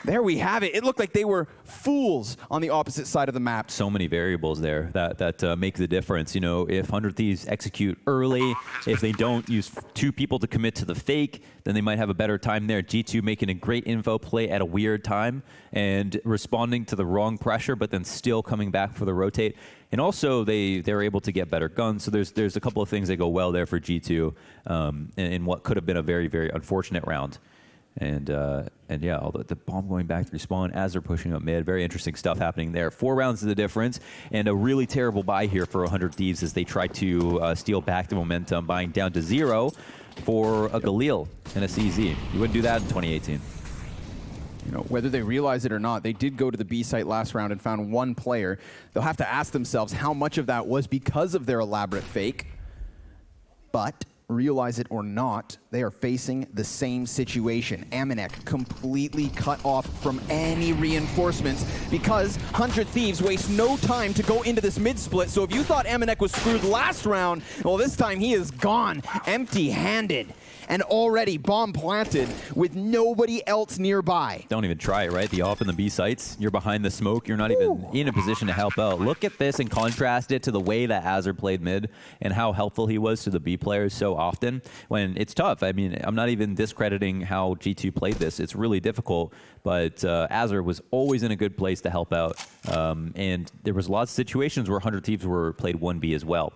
There we have it. It looked like they were fools on the opposite side of the map. So many variables there that make the difference. You know, if 100 Thieves execute early, if they don't use 2 people to commit to the fake, then they might have a better time there. G2 making a great info play at a weird time and responding to the wrong pressure, but then still coming back for the rotate. And also, they're able to get better guns. So there's a couple of things that go well there for G2 in what could have been a very, very unfortunate round. And yeah, although the bomb going back to respawn as they're pushing up mid. Very interesting stuff happening there. 4 rounds is the difference, and a really terrible buy here for 100 Thieves as they try to steal back the momentum, buying down to 0 for a Galil and a CZ. You wouldn't do that in 2018. You know, whether they realize it or not, they did go to the B site last round and found 1 player. They'll have to ask themselves how much of that was because of their elaborate fake. But realize it or not, they are facing the same situation. Amanek completely cut off from any reinforcements because 100 Thieves waste no time to go into this mid-split. So if you thought Amanek was screwed last round, well, this time he is gone empty-handed. And already bomb planted with nobody else nearby. Don't even try it, right? The op in the B sites, you're behind the smoke, you're not even in a position to help out. Look at this and contrast it to the way that Azur played mid and how helpful he was to the B players so often when it's tough. I mean, I'm not even discrediting how G2 played this. It's really difficult, but Azur was always in a good place to help out. And there was lots of situations where 100 Thieves were played 1B as well.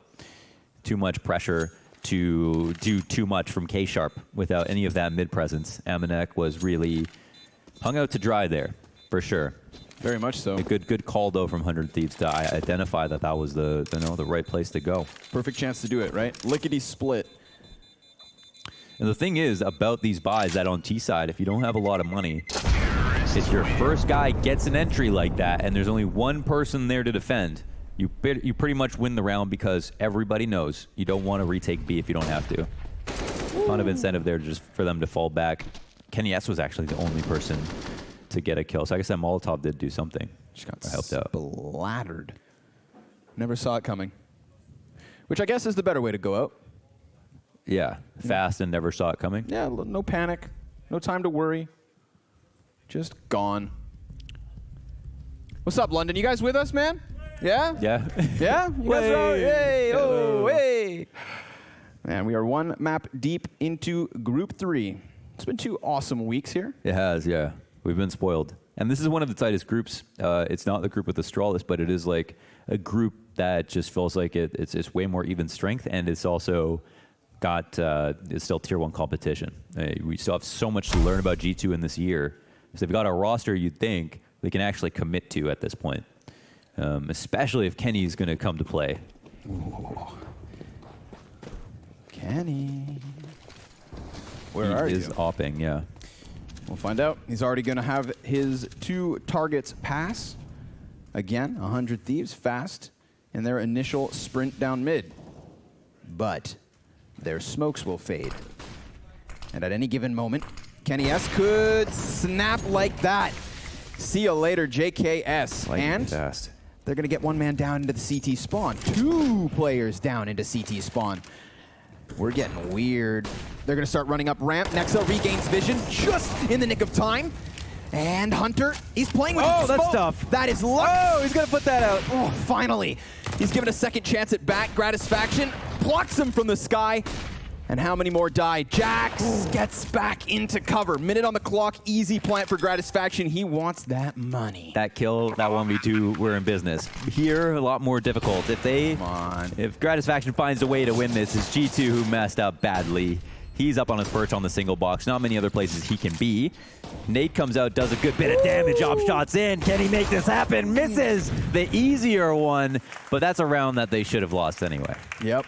Too much pressure to do too much from K-Sharp without any of that mid-presence. Amanek was really hung out to dry there, for sure. Very much so. A good call, though, from 100 Thieves to identify that that was the right place to go. Perfect chance to do it, right? Lickety split. And the thing is about these buys that on T side, if you don't have a lot of money, if your first guy gets an entry like that and there's only 1 person there to defend, you pretty much win the round because everybody knows you don't want to retake B if you don't have to. Ton of incentive there just for them to fall back. Kenny S was actually the only person to get a kill. So I guess that Molotov did do something. Just got helped out. Splattered. Never saw it coming. Which I guess is the better way to go out. Yeah, fast and never saw it coming. Yeah, no panic. No time to worry. Just gone. What's up, London? You guys with us, man? Yeah? Yeah. Yeah? You guys are, hey, oh, hey. Man, we are 1 map deep into Group 3. It's been 2 awesome weeks here. It has, yeah. We've been spoiled. And this is one of the tightest groups. It's not the group with Astralis, but it is like a group that just feels like it's way more even strength, and it's also got, it's still tier 1 competition. We still have so much to learn about G2 in this year. So they've got a roster you'd think they can actually commit to at this point. Especially if Kenny's going to come to play. Ooh. Kenny. Where are you? He is opping, yeah. We'll find out. He's already going to have his 2 targets pass. Again, 100 Thieves fast in their initial sprint down mid. But their smokes will fade. And at any given moment, Kenny S could snap like that. See you later, JKS. And fast. they're going to get 1 man down into the CT spawn. 2 players down into CT spawn. We're getting weird. They're going to start running up ramp. Nexa regains vision just in the nick of time. And Hunter, he's playing with Oh, that's smoke. tough. That is luck. Oh, he's going to put that out. Oh, finally. He's given a second chance at back. Gratisfaction plucks him from the sky. And how many more die? Jax gets back into cover. Minute on the clock, easy plant for Gratisfaction. He wants that money. That kill, that 1v2, we're in business. Here, a lot more difficult. If Gratisfaction finds a way to win this, it's G2 who messed up badly. He's up on his perch on the single box. Not many other places he can be. Nate comes out, does a good bit of damage, op shots in. Can he make this happen? Misses the easier one, but that's a round that they should have lost anyway. Yep,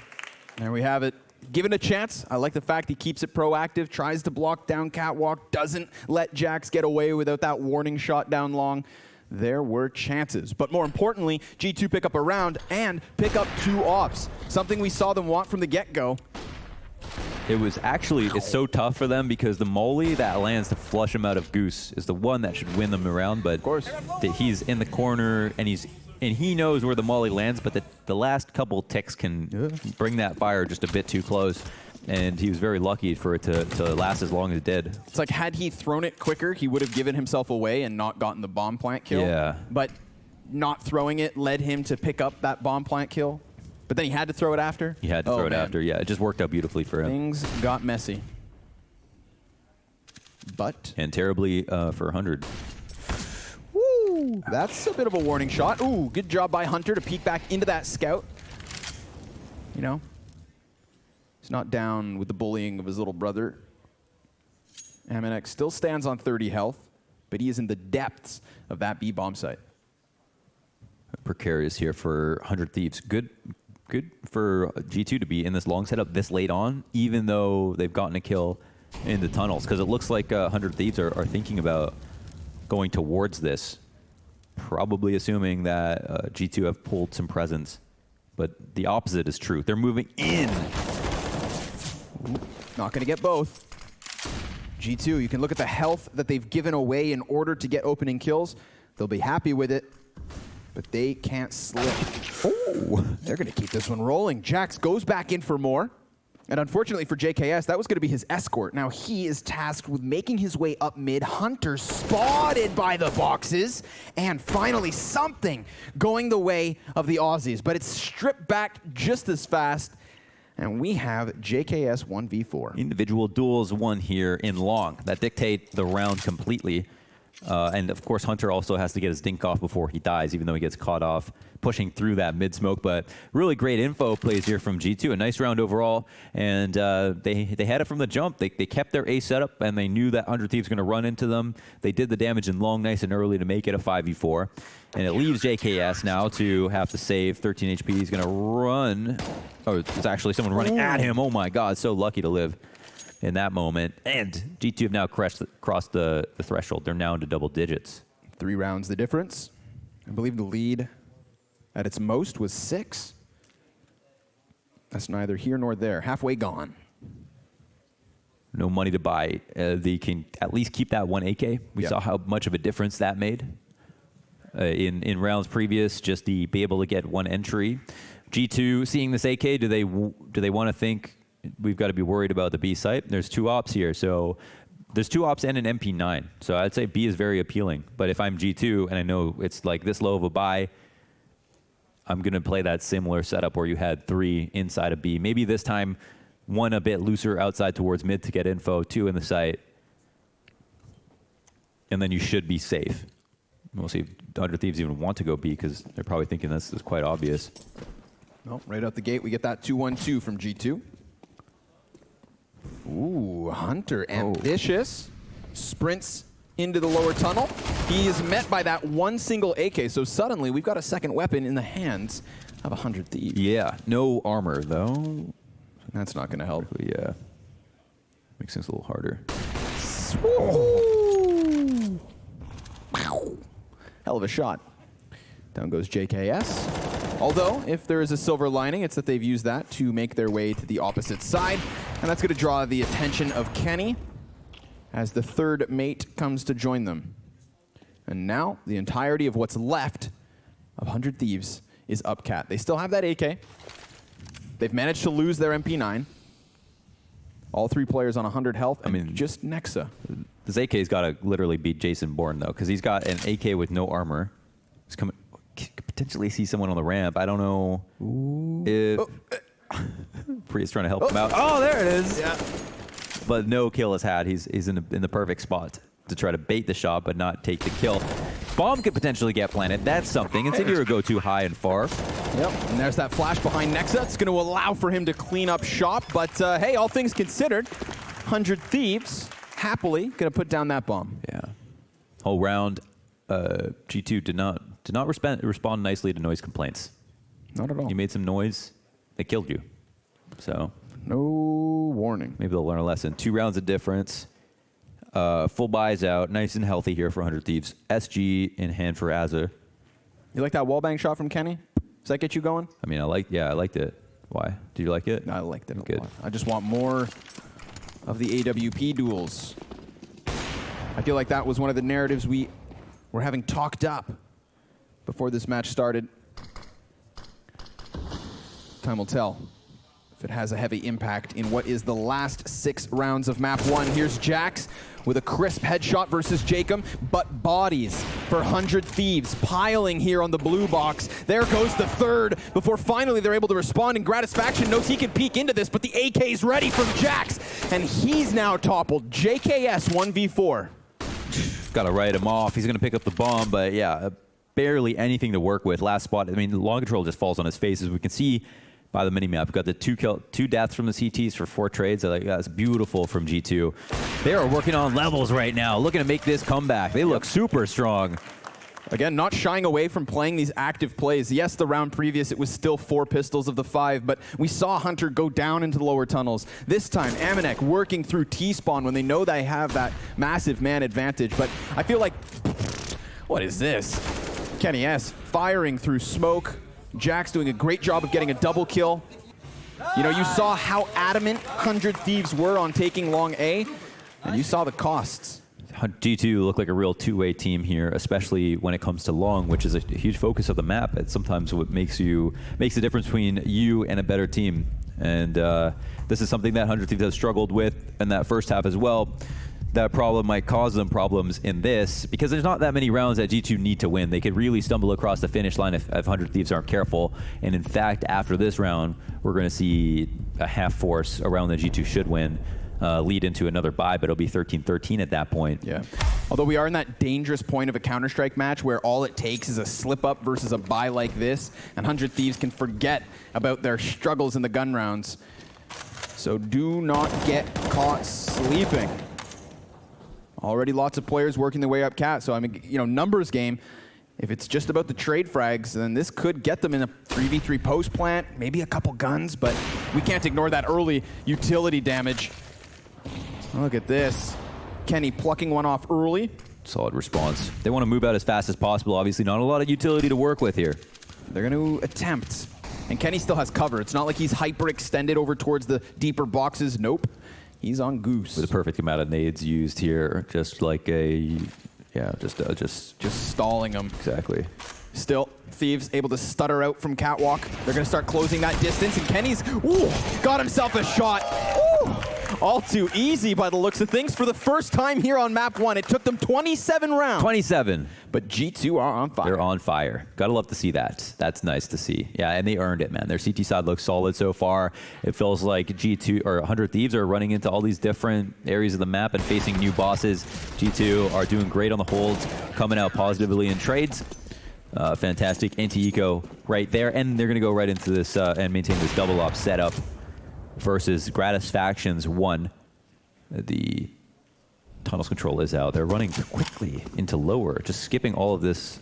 there we have it. Given a chance, I like the fact he keeps it proactive, tries to block down Catwalk, doesn't let Jax get away without that warning shot down long. There were chances. But more importantly, G2 pick up a round and pick up 2 ops. Something we saw them want from the get-go. It was actually, it's so tough for them because the molly that lands to flush him out of Goose is the one that should win them around, but of course. He's in the corner and he knows where the molly lands, but the last couple ticks can bring that fire just a bit too close. And he was very lucky for it to last as long as it did. It's like had he thrown it quicker, he would have given himself away and not gotten the bomb plant kill. Yeah. But not throwing it led him to pick up that bomb plant kill. But then he had to throw it after? He had to throw it after, yeah. It just worked out beautifully for him. Things got messy. But? And terribly for 100. Woo! That's a bit of a warning shot. Ooh, good job by Hunter to peek back into that scout. You know, he's not down with the bullying of his little brother. Aminex still stands on 30 health, but he is in the depths of that B bomb site. Precarious here for 100 Thieves. Good for G2 to be in this long setup this late on, even though they've gotten a kill in the tunnels, because it looks like 100 Thieves are thinking about going towards this, probably assuming that G2 have pulled some presence. But the opposite is true. They're moving in. Not going to get both. G2, you can look at the health that they've given away in order to get opening kills. They'll be happy with it, but they can't slip. Oh, they're going to keep this one rolling. Jax goes back in for more. And unfortunately for JKS, that was going to be his escort. Now he is tasked with making his way up mid. Hunter spotted by the boxes. And finally something going the way of the Aussies. But it's stripped back just as fast. And we have JKS 1v4. Individual duels won here in long that dictate the round completely. And of course, Hunter also has to get his dink off before he dies, even though he gets caught off pushing through that mid smoke. But really great info plays here from G2. A nice round overall. And they had it from the jump. They kept their A setup, and they knew that 100 Thieves going to run into them. They did the damage in long nice and early to make it a 5v4. And it leaves JKS now to have to save 13 HP. He's going to run. Oh, there's actually someone running at him. Oh my God, so lucky to live in that moment. And G2 have now crossed the threshold. They're now into double digits. 3 rounds the difference. I believe the lead at its most was 6. That's neither here nor there. Halfway gone. No money to buy. They can at least keep that 1 AK. We saw how much of a difference that made in rounds previous, just to be able to get 1 entry. G2 seeing this AK, do they want to think we've got to be worried about the B site? There's 2 ops here, so there's 2 ops and an MP9. So I'd say B is very appealing. But if I'm G2 and I know it's like this low of a buy, I'm going to play that similar setup where you had 3 inside of B. Maybe this time 1 a bit looser outside towards mid to get info, 2 in the site. And then you should be safe. We'll see if 100 Thieves even want to go B, because they're probably thinking this is quite obvious. Well, right out the gate, we get that 2-1-2 from G2. Ooh, Hunter, ambitious. Sprints into the lower tunnel. He is met by that 1 single AK, so suddenly we've got a second weapon in the hands of 100 Thieves. Yeah, no armor, though. That's not going to help. Yeah. Makes things a little harder. Ooh. Hell of a shot. Down goes JKS. Although, if there is a silver lining, it's that they've used that to make their way to the opposite side. And that's going to draw the attention of Kenny as the third mate comes to join them. And now, the entirety of what's left of 100 Thieves is up Cat. They still have that AK. They've managed to lose their MP9. All 3 players on 100 health, and just Nexa. This AK's got to literally beat Jason Bourne, though, because he's got an AK with no armor. He's coming. Could potentially see someone on the ramp. I don't know if Priya's trying to help him out. Oh, there it is. Yeah. But no kill is had. He's in the perfect spot to try to bait the shot, but not take the kill. Bomb could potentially get planted. That's something. Insignia will go too high and far. Yep, and there's that flash behind Nexa. It's going to allow for him to clean up shop. But hey, all things considered, 100 Thieves happily going to put down that bomb. Yeah. Whole round, G2 did not respond nicely to noise complaints. Not at all. You made some noise, they killed you. So no warning. Maybe they'll learn a lesson. 2 rounds of difference. Full buys out, nice and healthy here for 100 Thieves. SG in hand for Azza. You like that wallbang shot from Kenny? Does that get you going? I mean, I liked it. Why? Did you like it? I liked it a Good. lot. I just want more of the AWP duels. I feel like that was one of the narratives we were having talked up before this match started. Time will tell if it has a heavy impact in what is the last 6 rounds of map 1. Here's Jax with a crisp headshot versus Jacob, but bodies for 100 Thieves piling here on the blue box. There goes the third before finally they're able to respond, and Gratisfaction knows he can peek into this, but the AK's ready from Jax, and he's now toppled. JKS 1v4. Got to write him off. He's going to pick up the bomb, but yeah, barely anything to work with. Last spot, I mean, the long control just falls on his face, as we can see by the minimap. We've got the 2 deaths from the CTs for 4 trades. That's beautiful from G2. They are working on levels right now, looking to make this comeback. They look super strong. Again, not shying away from playing these active plays. Yes, the round previous, it was still 4 pistols of the 5, but we saw Hunter go down into the lower tunnels. This time, Amanek working through T-spawn when they know they have that massive man advantage. But I feel like, what is this? Kenny S firing through smoke. Jax doing a great job of getting a double kill. You know, you saw how adamant 100 Thieves were on taking long A, and you saw the costs. G2 look like a real 2-way team here, especially when it comes to long, which is a huge focus of the map. It's sometimes what makes the difference between you and a better team. And this is something that 100 Thieves has struggled with in that first half as well. That problem might cause them problems in this, because there's not that many rounds that G2 need to win. They could really stumble across the finish line if 100 Thieves aren't careful. And in fact, after this round, we're going to see a half force around that G2 should win. Lead into another bye, but it'll be 13-13 at that point. Yeah. Although we are in that dangerous point of a Counter-Strike match where all it takes is a slip-up versus a bye like this, and 100 Thieves can forget about their struggles in the gun rounds. So do not get caught sleeping. Already lots of players working their way up Cat, so I mean, you know, numbers game. If it's just about the trade frags, then this could get them in a 3v3 post plant, maybe a couple guns, but we can't ignore that early utility damage. Look at this. Kenny plucking one off early. Solid response. They want to move out as fast as possible. Obviously, not a lot of utility to work with here. They're going to attempt. And Kenny still has cover. It's not like he's hyper-extended over towards the deeper boxes. Nope. He's on Goose. With the perfect amount of nades used here. Just like a... Yeah, just stalling them. Exactly. Still, Thieves able to stutter out from Catwalk. They're going to start closing that distance, and Kenny's got himself a shot. Ooh, all too easy by the looks of things for the first time here on map 1. It took them 27 rounds. 27. But G2 are on fire. They're on fire. Gotta love to see that. That's nice to see. Yeah, and they earned it, man. Their CT side looks solid so far. It feels like G2 or 100 Thieves are running into all these different areas of the map and facing new bosses. G2 are doing great on the holds, coming out positively in trades. Fantastic anti-eco right there, and they're gonna go right into this and maintain this double op setup versus Gratisfaction's 1. The tunnels control is out. They're running quickly into lower, just skipping all of this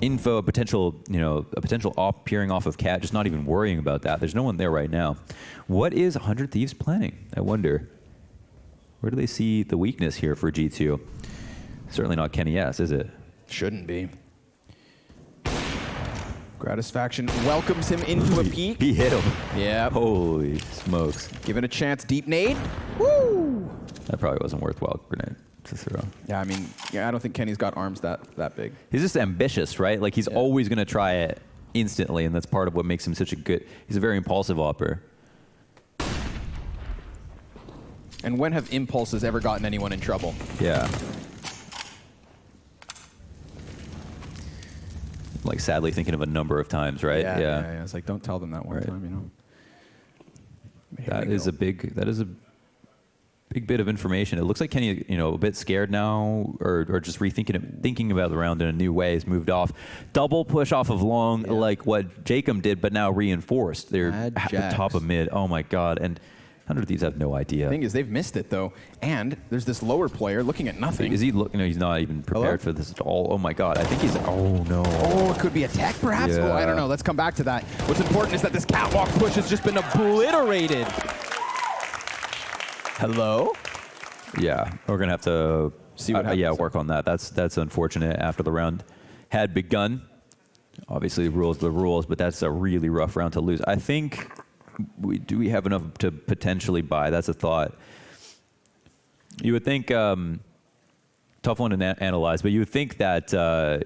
info, a potential op peering off of Cat, just not even worrying about that. There's no one there right now. What is 100 Thieves planning? I wonder. Where do they see the weakness here for G2? Certainly not Kenny S, is it? Shouldn't be. Gratisfaction welcomes him into a peek. He hit him. Yeah. Holy smokes. Given a chance, deep nade. Woo! That probably wasn't worthwhile grenade to throw. Yeah, I mean, I don't think Kenny's got arms that big. He's just ambitious, right? Like, he's always going to try it instantly, and that's part of what makes him such a good... He's a very impulsive opper. And when have impulses ever gotten anyone in trouble? Yeah. Like, sadly thinking of a number of times, right? Yeah. It's like, don't tell them that one time, you know. That is a big bit of information. It looks like Kenny, you know, a bit scared now, or just thinking about the round in a new way. He's moved off. Double push off of long, like what Jacob did, but now reinforced. They're at the top of mid. Oh my God. And 100 Thieves have no idea. The thing is, they've missed it though. And there's this lower player looking at nothing. Is he looking? No, he's not even prepared for this at all. Oh my God. I think he's, oh no. Oh, it could be a tech perhaps? Yeah. Oh, I don't know. Let's come back to that. What's important is that this catwalk push has just been obliterated. Hello? Yeah, we're gonna have to see what happens. work on that. That's unfortunate after the round had begun. Obviously, the rules, but that's a really rough round to lose. I think we have enough to potentially buy? That's a thought. You would think tough one to analyze, but you would think that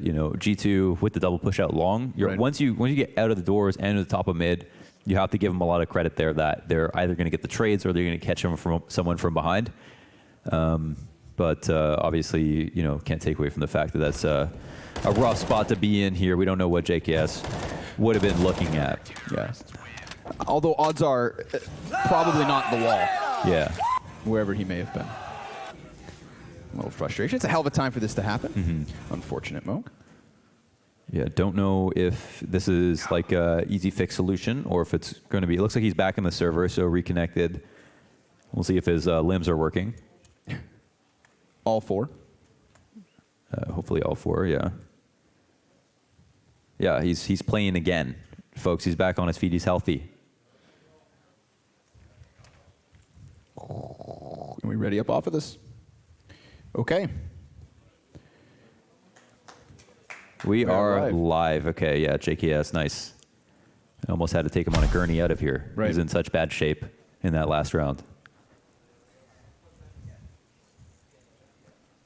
you know, G2 with the double push out long. Once you get out of the doors and to the top of mid, you have to give them a lot of credit there that they're either going to get the trades or they're going to catch them from someone from behind. But obviously, you know, can't take away from the fact that that's a rough spot to be in here. We don't know what JKS would have been looking at. Yes. Although odds are probably not the wall. Yeah. Wherever he may have been. A little frustration. It's a hell of a time for this to happen. Unfortunate, Mo. Yeah, don't know if this is like a easy fix solution or if it's going to be. It looks like he's back in the server, so reconnected. We'll see if his limbs are working. All four. Hopefully all four, yeah. Yeah, he's playing again. Folks, he's back on his feet. He's healthy. Are we ready up off of this? Okay. We are live. Okay, yeah, JKS, nice. I almost had to take him on a gurney out of here. Right. He's in such bad shape in that last round.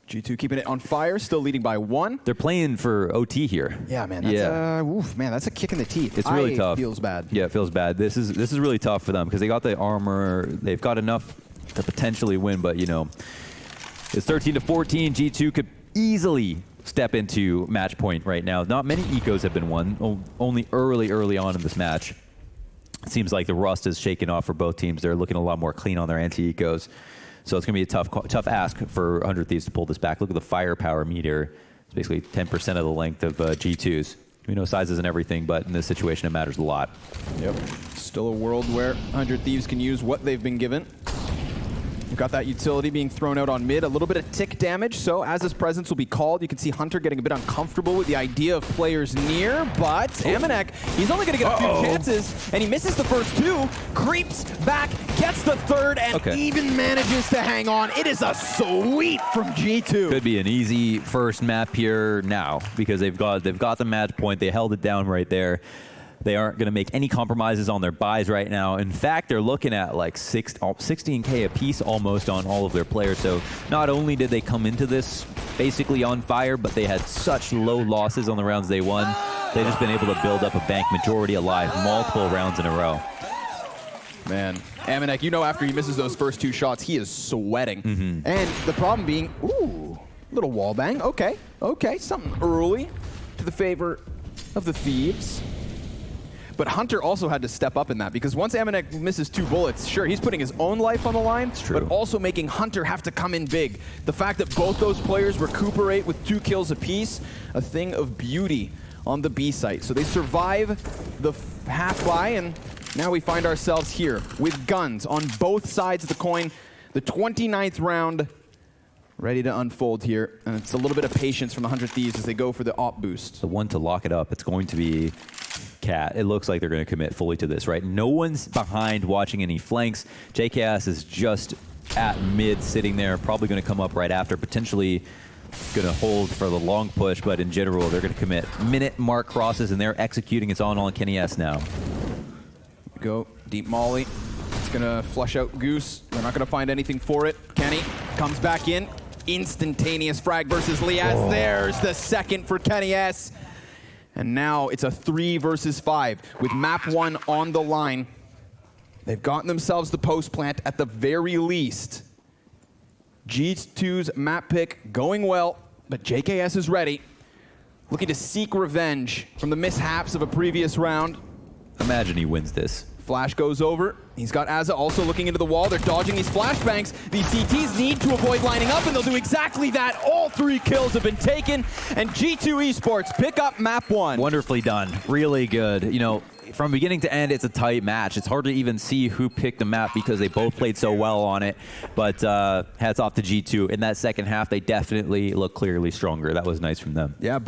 G2 keeping it on fire, still leading by 1. They're playing for OT here. Yeah, man. That's that's a kick in the teeth. It's really tough. Feels bad. Yeah, it feels bad. This is really tough for them because they got the armor. They've got enough to potentially win, but you know, it's 13-14. G2 could easily step into match point right now. Not many ecos have been won. Only early on in this match. It seems like the rust is shaking off for both teams. They're looking a lot more clean on their anti-ecos. So it's going to be a tough ask for 100 Thieves to pull this back. Look at the firepower meter. It's basically 10% of the length of G2's. We know sizes and everything, but in this situation, it matters a lot. Yep. Still a world where 100 Thieves can use what they've been given. We've got that utility being thrown out on mid. A little bit of tick damage, so as his presence will be called, you can see Hunter getting a bit uncomfortable with the idea of players near, but Amanek, he's only going to get a few chances, and he misses the first 2, creeps back, gets the third, and even manages to hang on. It is a sweep from G2. Could be an easy first map here now, because they've got the match point. They held it down right there. They aren't going to make any compromises on their buys right now. In fact, they're looking at like 16K a piece almost on all of their players. So not only did they come into this basically on fire, but they had such low losses on the rounds they won. They've just been able to build up a bank majority alive multiple rounds in a row. Man, Amanek, you know after he misses those first 2 shots, he is sweating. And the problem being, ooh, little wall bang. Okay, something early to the favor of the Thieves. But Hunter also had to step up in that because once Amanek misses 2 bullets, sure, he's putting his own life on the line, but also making Hunter have to come in big. The fact that both those players recuperate with 2 kills apiece, a thing of beauty on the B site. So they survive the half buy, and now we find ourselves here with guns on both sides of the coin. The 29th round ready to unfold here, and it's a little bit of patience from the 100 Thieves as they go for the op boost. The one to lock it up, it's going to be Cat. It looks like they're going to commit fully to this, right? No one's behind watching any flanks. JKS is just at mid sitting there, probably going to come up right after, potentially going to hold for the long push, but in general, they're going to commit minute mark crosses, and they're executing its on Kenny S now. Go deep molly. It's going to flush out Goose. They're not going to find anything for it. Kenny comes back in. Instantaneous frag versus Liaz. Oh. There's the second for Kenny S. And now it's a 3 versus 5 with map 1 on the line. They've gotten themselves the post plant at the very least. G2's map pick going well, but JKS is ready. Looking to seek revenge from the mishaps of a previous round. Imagine he wins this. Flash goes over. He's got Azza also looking into the wall. They're dodging these flashbangs. These CTs need to avoid lining up, and they'll do exactly that. All 3 kills have been taken, and G2 Esports pick up map 1. Wonderfully done. Really good. You know, from beginning to end, it's a tight match. It's hard to even see who picked the map because they both played so well on it. But hats off to G2. In that second half, they definitely look clearly stronger. That was nice from them. Yeah.